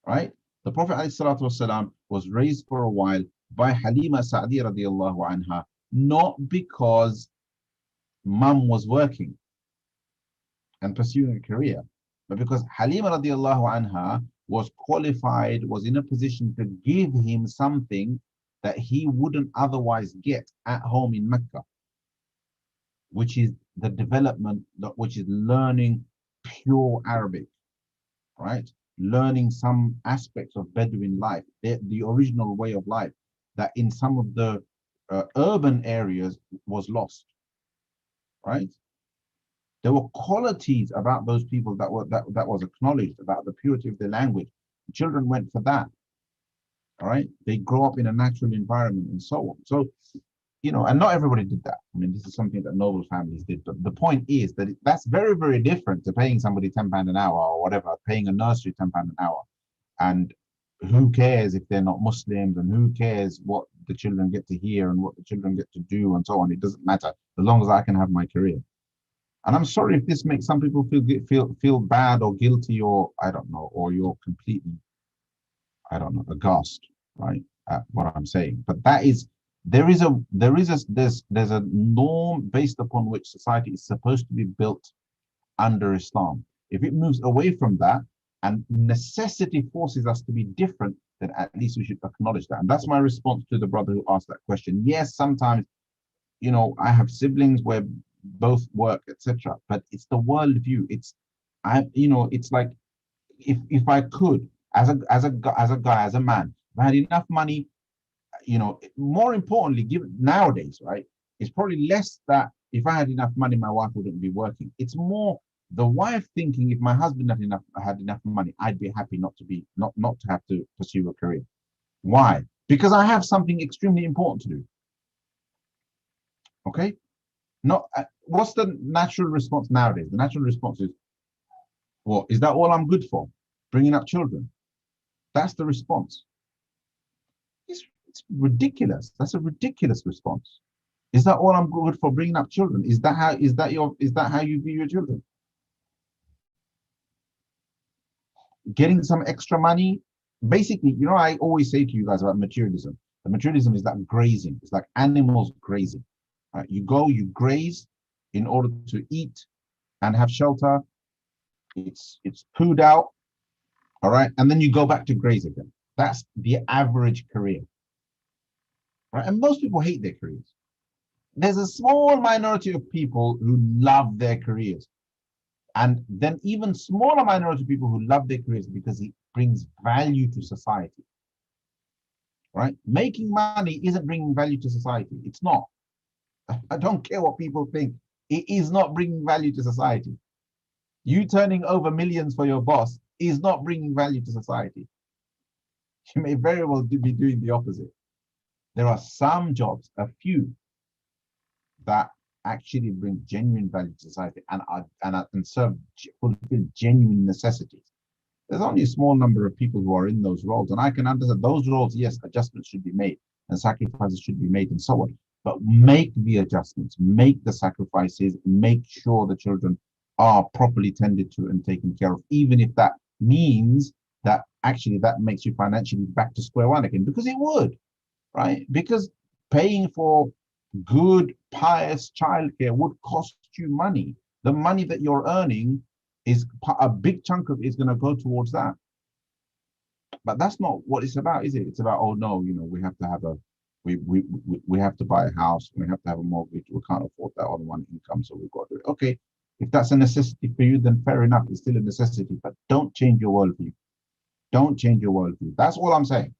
right? The Prophet ﷺ was raised for a while by Halima Sa'di radiallahu anha, not because mum was working and pursuing a career, but because Halima radiallahu anha was qualified, was in a position to give him something that he wouldn't otherwise get at home in Mecca, which is the development, which is learning pure Arabic, right? Learning some aspects of Bedouin life, the original way of life that in some of the urban areas was lost, right? There were qualities about those people that was acknowledged, about the purity of their language. Children went for that, all right? They grow up in a natural environment and so on. So, and not everybody did that. I mean, this is something that noble families did. But the point is that that's very, very different to paying somebody £10 an hour or whatever, paying a nursery £10 an hour. And who cares if they're not Muslims, and who cares what the children get to hear and what the children get to do and so on. It doesn't matter as long as I can have my career. And I'm sorry if this makes some people feel bad or guilty, or I don't know, or you're completely, I don't know, aghast, right, at what I'm saying. But that is, there's a norm based upon which society is supposed to be built under Islam. If it moves away from that and necessity forces us to be different, then at least we should acknowledge that. And that's my response to the brother who asked that question. Yes, sometimes, I have siblings where both work, etc. But it's the worldview. It's like if I could, as a guy, as a man, if I had enough money, more importantly, nowadays, right, it's probably less that if I had enough money, my wife wouldn't be working. It's more the wife thinking, if my husband had enough money, I'd be happy not to have to pursue a career. Why? Because I have something extremely important to do. Okay. Not what's the natural response nowadays? The natural response is, well, is that all I'm good for? Bringing up children. That's the response. It's ridiculous. That's a ridiculous response. Is that all I'm good for, bringing up children? Is that how you view your children? Getting some extra money. Basically, you know, I always say to you guys about materialism. The materialism is like grazing. It's like animals grazing. Right? You go, you graze in order to eat and have shelter. It's pooed out, all right, and then you go back to graze again. That's the average career, right? And most people hate their careers. There's a small minority of people who love their careers, and then even smaller minority of people who love their careers because it brings value to society, right? Making money isn't bringing value to society. It's not. I don't care what people think. It is not bringing value to society. You turning over millions for your boss is not bringing value to society. You may very well be doing the opposite. There are some jobs, a few, that actually bring genuine value to society and fulfill genuine necessities. There's only a small number of people who are in those roles, and I can understand those roles. Yes, adjustments should be made and sacrifices should be made and so on. But make the adjustments, make the sacrifices, make sure the children are properly tended to and taken care of, even if that means that actually that makes you financially back to square one again, because it would, right? Because paying for good, pious childcare would cost you money. The money that you're earning is a big chunk of it is going to go towards that. But that's not what it's about, is it? It's about, oh no, you know, we have to have a we have to buy a house, we have to have a mortgage, we can't afford that on one income, so we've got to do it. Okay, if that's a necessity for you, then fair enough, it's still a necessity, but don't change your worldview. Don't change your worldview. That's all I'm saying.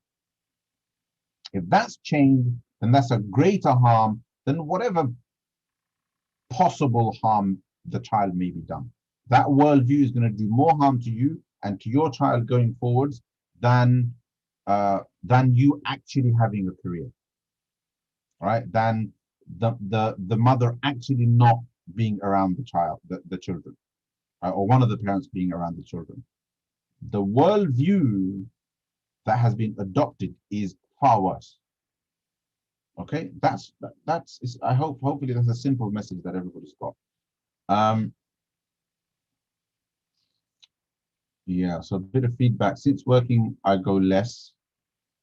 If that's changed, then that's a greater harm than whatever possible harm the child may be done. That worldview is going to do more harm to you and to your child going forwards than you actually having a career, right? Than the mother actually not being around the child, the children, right? Or one of the parents being around the children. The worldview that has been adopted is far worse. Okay, I hope hopefully that's a simple message that everybody's got. Yeah, so a bit of feedback. Since working, I go less.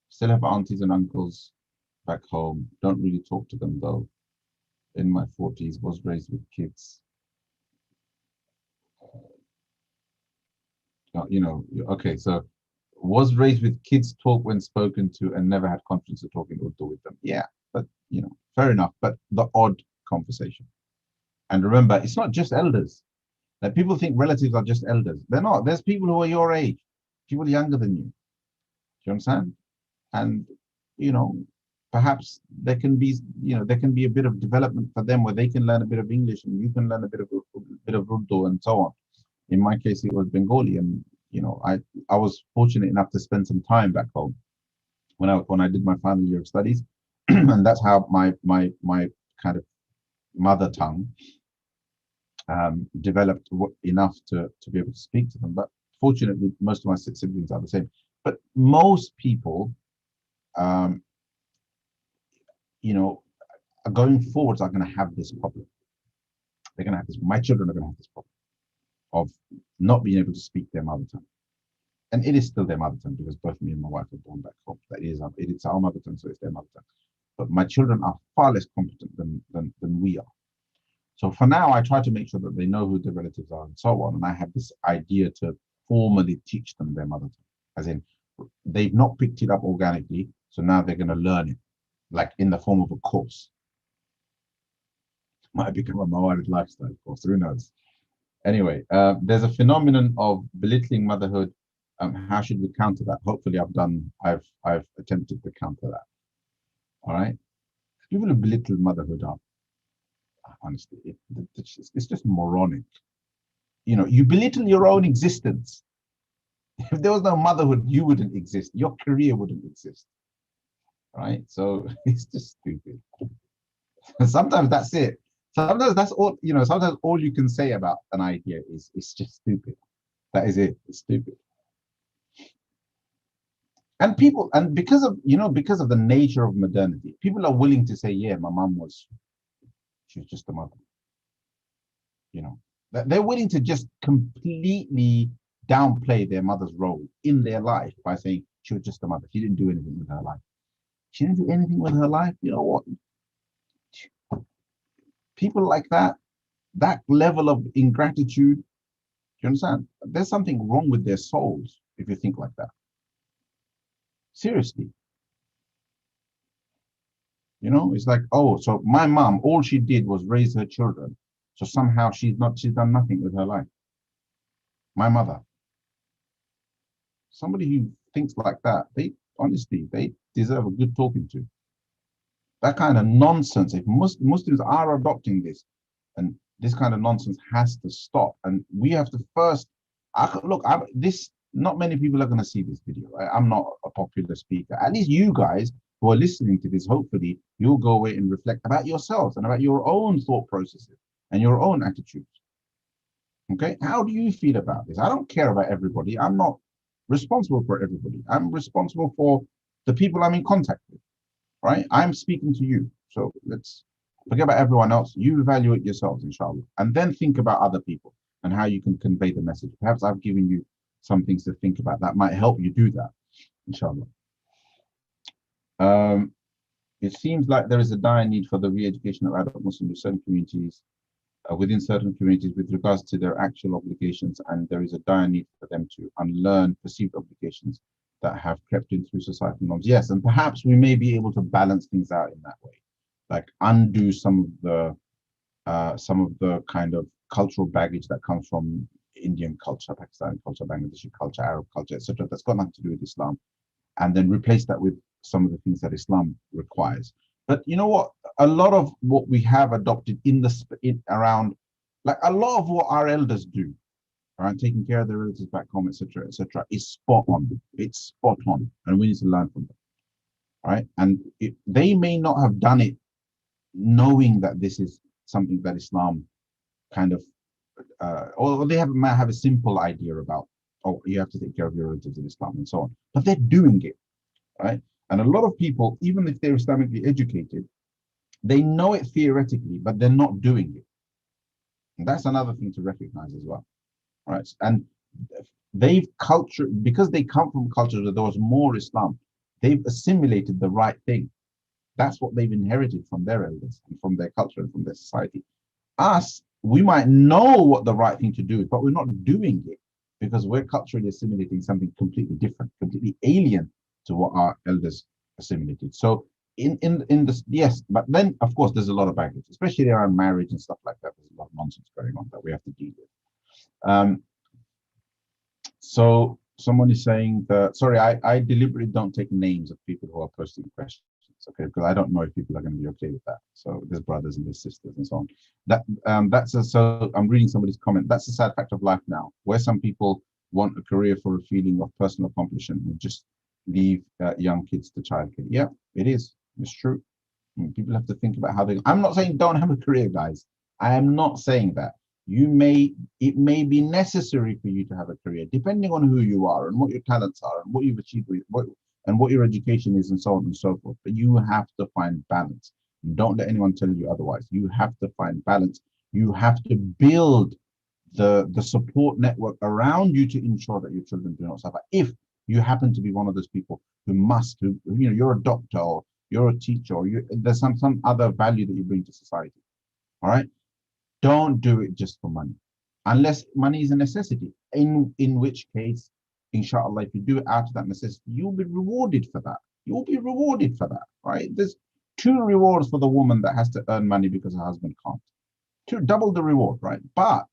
Still have aunties and uncles back home. Don't really talk to them though. In my 40s, was raised with kids. You know, okay, so was raised with kids, talk when spoken to, and never had confidence of talking Urdu with them. Yeah, but you know, fair enough. But the odd conversation. And remember, it's not just elders. Like people think relatives are just elders. They're not. There's people who are your age, people younger than you. Do you understand? And you know, perhaps there can be, you know, there can be a bit of development for them where they can learn a bit of English and you can learn a bit of Urdu and so on. In my case, it was Bengali, and you know, I was fortunate enough to spend some time back home when I did my final year of studies, and that's how my kind of mother tongue developed enough to be able to speak to them. But fortunately, most of my siblings are the same. But most people, you know, going forwards are going to have this problem. They're going to have this. My children are going to have this problem of not being able to speak their mother tongue. And it is still their mother tongue because both me and my wife are born back home. That is, it's our mother tongue, so it's their mother tongue. But my children are far less competent than we are. So for now, I try to make sure that they know who their relatives are and so on. And I have this idea to formally teach them their mother tongue, as in they've not picked it up organically, so now they're going to learn it, like in the form of a course. Might become a Mawarid Lifestyle course, who knows? Anyway, there's a phenomenon of belittling motherhood. How should we counter that? Hopefully, I've attempted to counter that. All right, people who belittle motherhood are honestly, it's just moronic. You know, you belittle your own existence. If there was no motherhood, you wouldn't exist. Your career wouldn't exist. Right? So it's just stupid. And sometimes that's it. Sometimes that's all, sometimes all you can say about an idea is it's just stupid. That is it. It's stupid. And people, and because of the nature of modernity, people are willing to say, yeah, my mom she was just a mother. You know, they're willing to just completely downplay their mother's role in their life by saying she was just a mother. She didn't do anything with her life. She didn't do anything with her life. You know what? People like that level of ingratitude, do you understand? There's something wrong with their souls if you think like that. Seriously. It's like, oh, so my mom, all she did was raise her children. So somehow she's done nothing with her life. My mother, somebody who thinks like that, they deserve a good talking to. That kind of nonsense, if Muslims are adopting this, and this kind of nonsense has to stop. And we have to first, not many people are going to see this video. I'm not a popular speaker. At least you guys who are listening to this, hopefully you'll go away and reflect about yourselves and about your own thought processes and your own attitudes. Okay, how do you feel about this? I don't care about everybody. I'm not responsible for everybody. I'm responsible for the people I'm in contact with, right? I'm speaking to you. So let's forget about everyone else. You evaluate yourselves, inshallah, and then think about other people and how you can convey the message. Perhaps I've given you some things to think about that might help you do that, inshallah. It seems like there is a dire need for the re-education of adult Muslims in certain communities, within certain communities, with regards to their actual obligations, and there is a dire need for them to unlearn perceived obligations that have crept in through societal norms. Yes, and perhaps we may be able to balance things out in that way, like undo some of the kind of cultural baggage that comes from Indian culture, Pakistani culture, Bangladeshi culture, Arab culture, etc. That's got nothing to do with Islam, and then replace that with some of the things that Islam requires. But you know what? A lot of what we have adopted around, like a lot of what our elders do, right, taking care of their relatives back home, etc., etc., is spot on. It's spot on, and we need to learn from them, right? And they may not have done it knowing that this is something that Islam kind of, or they might have a simple idea about, oh, you have to take care of your relatives in Islam and so on, but they're doing it, right? And a lot of people, even if they're Islamically educated, they know it theoretically, but they're not doing it. And that's another thing to recognize as well, right? And because they come from cultures where there was more Islam, they've assimilated the right thing. That's what they've inherited from their elders and from their culture and from their society. Us, we might know what the right thing to do is, but we're not doing it because we're culturally assimilating something completely different, completely alien to what our elders assimilated. So in this, yes, but then of course there's a lot of baggage, especially around marriage and stuff like that. There's a lot of nonsense going on that we have to deal with. So someone is saying that, sorry, I deliberately don't take names of people who are posting questions, okay, because I don't know if people are going to be okay with that. So there's brothers and there's sisters and so on. So I'm reading somebody's comment. That's a sad fact of life now, where some people want a career for a feeling of personal accomplishment and just leave young kids to childcare. Yeah, it is. It's true. People have to think about how they. I'm not saying don't have a career, guys. I am not saying that. It may be necessary for you to have a career, depending on who you are and what your talents are and what you've achieved and what your education is and so on and so forth. But you have to find balance. Don't let anyone tell you otherwise. You have to find balance. You have to build the support network around you to ensure that your children do not suffer. If you happen to be one of those people who you're a doctor or you're a teacher or there's some other value that you bring to society. All right. Don't do it just for money, unless money is a necessity. In which case, inshallah, if you do it out of that necessity, you'll be rewarded for that. You'll be rewarded for that, right? There's 2 rewards for the woman that has to earn money because her husband can't. Double the reward, right? But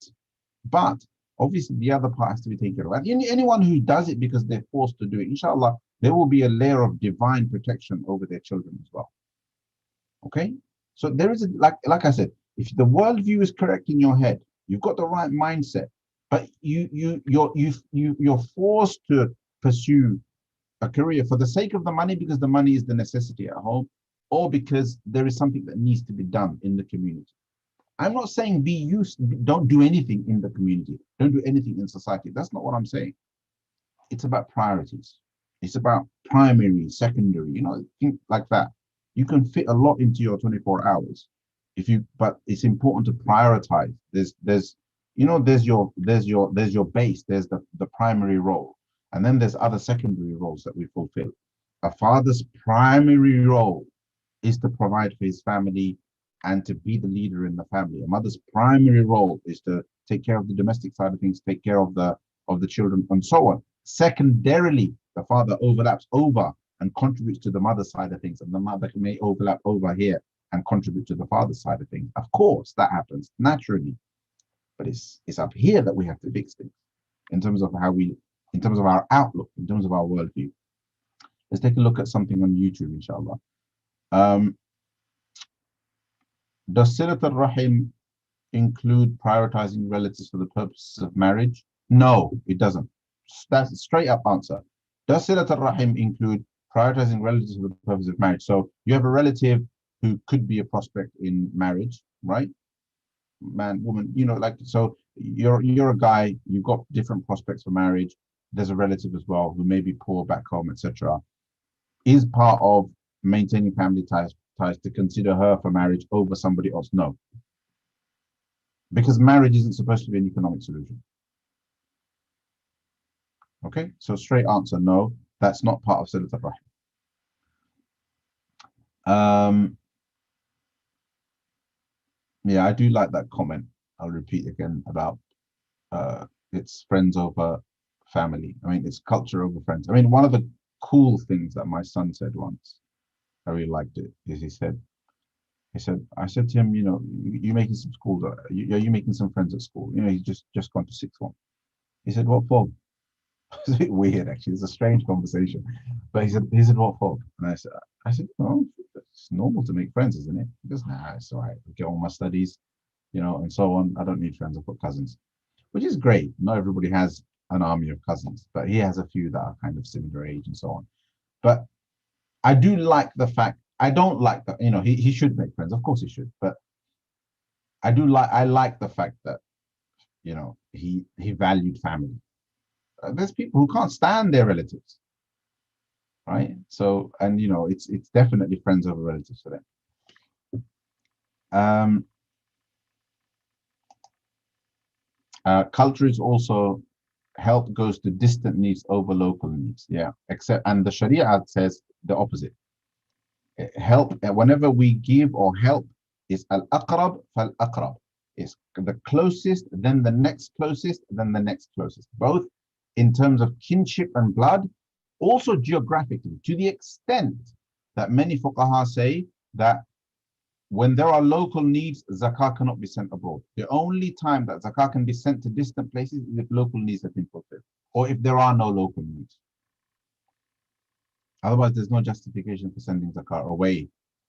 obviously the other part has to be taken care of. And anyone who does it because they're forced to do it, inshallah, there will be a layer of divine protection over their children as well. Okay, so there is like I said, if the worldview is correct in your head, you've got the right mindset, but you're forced to pursue a career for the sake of the money because the money is the necessity at home, or because there is something that needs to be done in the community. I'm not saying be used, don't do anything in the community, don't do anything in society. That's not what I'm saying. It's about priorities. It's about primary, secondary, think like that. You can fit a lot into your 24 hours but it's important to prioritize. There's your base, there's the primary role, and then there's other secondary roles that we fulfill. A father's primary role is to provide for his family and to be the leader in the family. A mother's primary role is to take care of the domestic side of things, take care of the children, and so on. Secondarily, the father overlaps over and contributes to the mother's side of things, and the mother may overlap over here and contribute to the father's side of things. Of course, that happens naturally, but it's up here that we have to fix things in terms of in terms of our outlook, in terms of our worldview. Let's take a look at something on YouTube, inshallah. Does Silat al-Rahim include prioritizing relatives for the purposes of marriage? No, it doesn't. That's a straight up answer. Does Silat al-Rahim include prioritizing relatives for the purpose of marriage? So you have a relative who could be a prospect in marriage, right? Man, woman, so you're a guy, you've got different prospects for marriage. There's a relative as well who may be poor back home, etc. Is part of maintaining family ties to consider her for marriage over somebody else? No. Because marriage isn't supposed to be an economic solution. Okay, so straight answer, no, that's not part of Silat al-Rahim. Yeah, I do like that comment. I'll repeat again about it's friends over family. I mean, it's culture over friends. I mean, one of the cool things that my son said once, I really liked it, is I said to him, you making some schools, are you making some friends at school? He's just gone to sixth one. He said, what for? It's a bit weird, actually. It's a strange conversation. But he said, what for? And I said, oh, it's normal to make friends, isn't it? He goes, nah, it's all right. I get on my studies, and so on. I don't need friends. I've got cousins, which is great. Not everybody has an army of cousins, but he has a few that are kind of similar age and so on. But I do like the fact, I don't like that, he should make friends. Of course he should. But I like the fact that, he valued family. There's people who can't stand their relatives, right? So, and it's definitely friends over relatives for them. Culture is also help goes to distant needs over local needs. Yeah, and the Sharia says the opposite. Help, whenever we give or help, is al-aqrab fal-aqrab. It's the closest, then the next closest, then the next closest. Both in terms of kinship and blood, also geographically, to the extent that many fuqaha say that when there are local needs, zakah cannot be sent abroad. The only time that zakah can be sent to distant places is if local needs have been fulfilled, or if there are no local needs. Otherwise, there's no justification for sending zakah away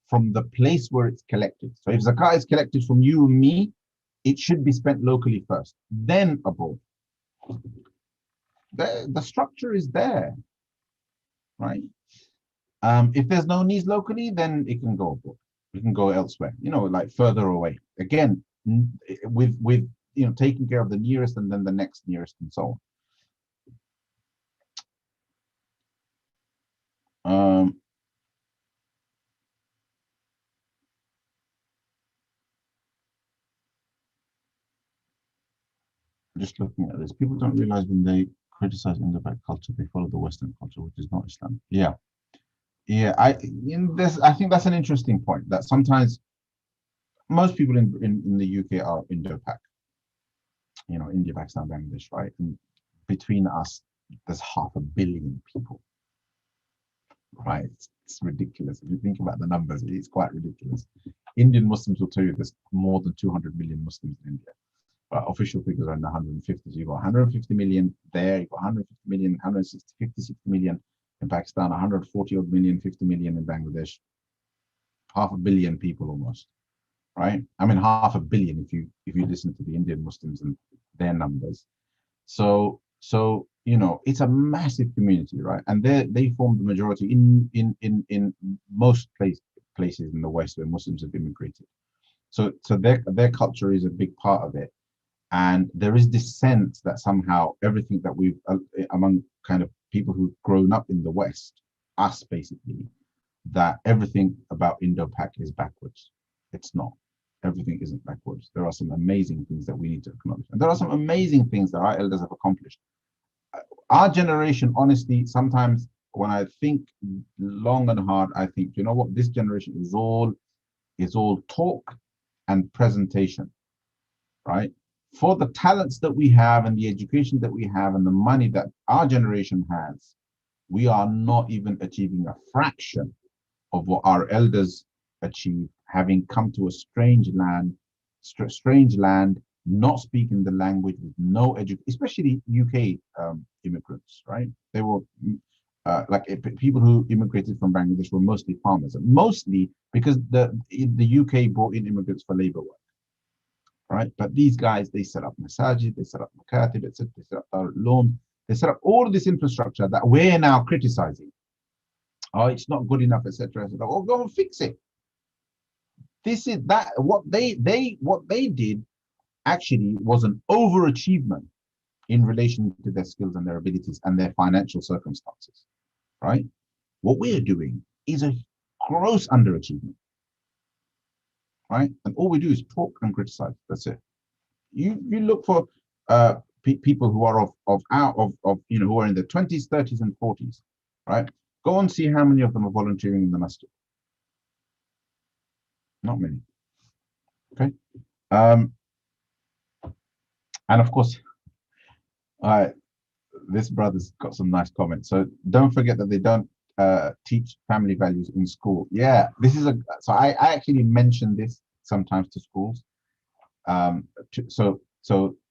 from the place where it's collected. So if zakah is collected from you and me, it should be spent locally first, then abroad. The structure is there, right? If there's no needs locally, then it can go abroad. We can go elsewhere, like further away. Again, with taking care of the nearest and then the next nearest and so on. Just looking at this, people don't realize when they criticize Indo-Pak culture, they follow the Western culture, which is not Islam. Yeah. I think that's an interesting point, that sometimes most people in the UK are Indo-Pak, India, Pakistan, Bangladesh, right? And between us, there's 500 million people, right? It's ridiculous. If you think about the numbers, it's quite ridiculous. Indian Muslims will tell you there's more than 200 million Muslims in India. Official figures are in the 150. So you've got 150 million there, you've got 150 million, 160, 50, 60 million in Pakistan, 140 odd million, 50 million in Bangladesh. 500 million people almost, right? I mean, 500 million if you listen to the Indian Muslims and their numbers. So it's a massive community, right? And they form the majority in most places in the West where Muslims have immigrated. So their culture is a big part of it. And there is this sense that somehow everything that we've among kind of people who've grown up in the West, us basically, that everything about Indo-Pak is backwards. It's not. Everything isn't backwards. There are some amazing things that we need to acknowledge. And there are some amazing things that our elders have accomplished. Our generation, honestly, sometimes when I think long and hard, I think, you know what, this generation is all talk and presentation, right? For the talents that we have and the education that we have and the money that our generation has, we are not even achieving a fraction of what our elders achieved, having come to a strange land, not speaking the language, with no education, especially UK immigrants, right? They were people who immigrated from Bangladesh were mostly farmers, mostly because the UK brought in immigrants for labor work, right? But these guys, they set up masajid, they set up makatib, they set up loan, they set up all of this infrastructure that we're now criticizing. Oh, it's not good enough, etc. Oh, go and fix it. This is that what they did actually was an overachievement in relation to their skills and their abilities and their financial circumstances, right? What we're doing is a gross underachievement, right? And all we do is talk and criticize. That's it. You look for people who are of who are in their 20s, 30s, and 40s, right? Go and see how many of them are volunteering in the masjid. Not many. Okay. And of course, this brother's got some nice comments. So don't forget that they don't teach family values in school. Yeah, this is so I actually mention this sometimes to schools. So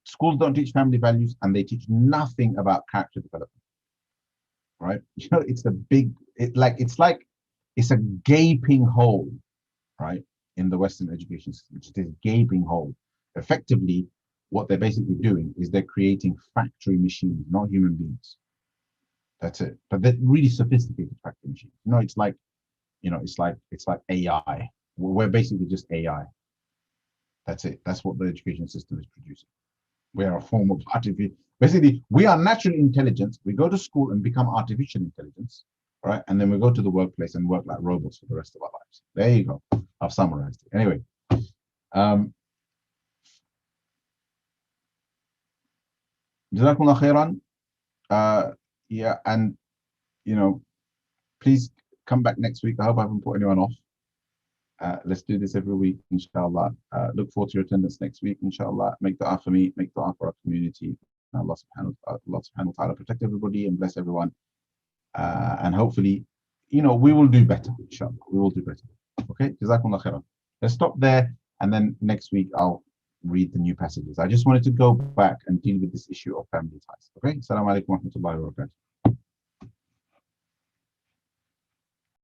schools don't teach family values, and they teach nothing about character development. Right? You know, it's it's a gaping hole, right, in the Western education system. It's this gaping hole. Effectively, what they're basically doing is they're creating factory machines, not human beings. That's it. But they're really sophisticated factory machines. You know, it's like AI. We're basically just AI. That's it. That's what the education system is producing. We are a form of artificial. Basically, we are natural intelligence. We go to school and become artificial intelligence, right? And then we go to the workplace and work like robots for the rest of our lives. There you go. I've summarized it. Anyway, Jazakumullahu khairan. Yeah, and please come back next week. I hope I haven't put anyone off. Let's do this every week, inshallah. Look forward to your attendance next week, inshallah. Make dua for me, make dua for our community. Allah subhanahu wa ta'ala protect everybody and bless everyone. And hopefully, we will do better, inshallah. We will do better. Okay, Jazakumullahu khairan. Let's stop there, and then next week I'll read the new passages. I just wanted to go back and deal with this issue of family ties. Okay, Assalamu alaikum wa rahmatullahi wa barakatuh.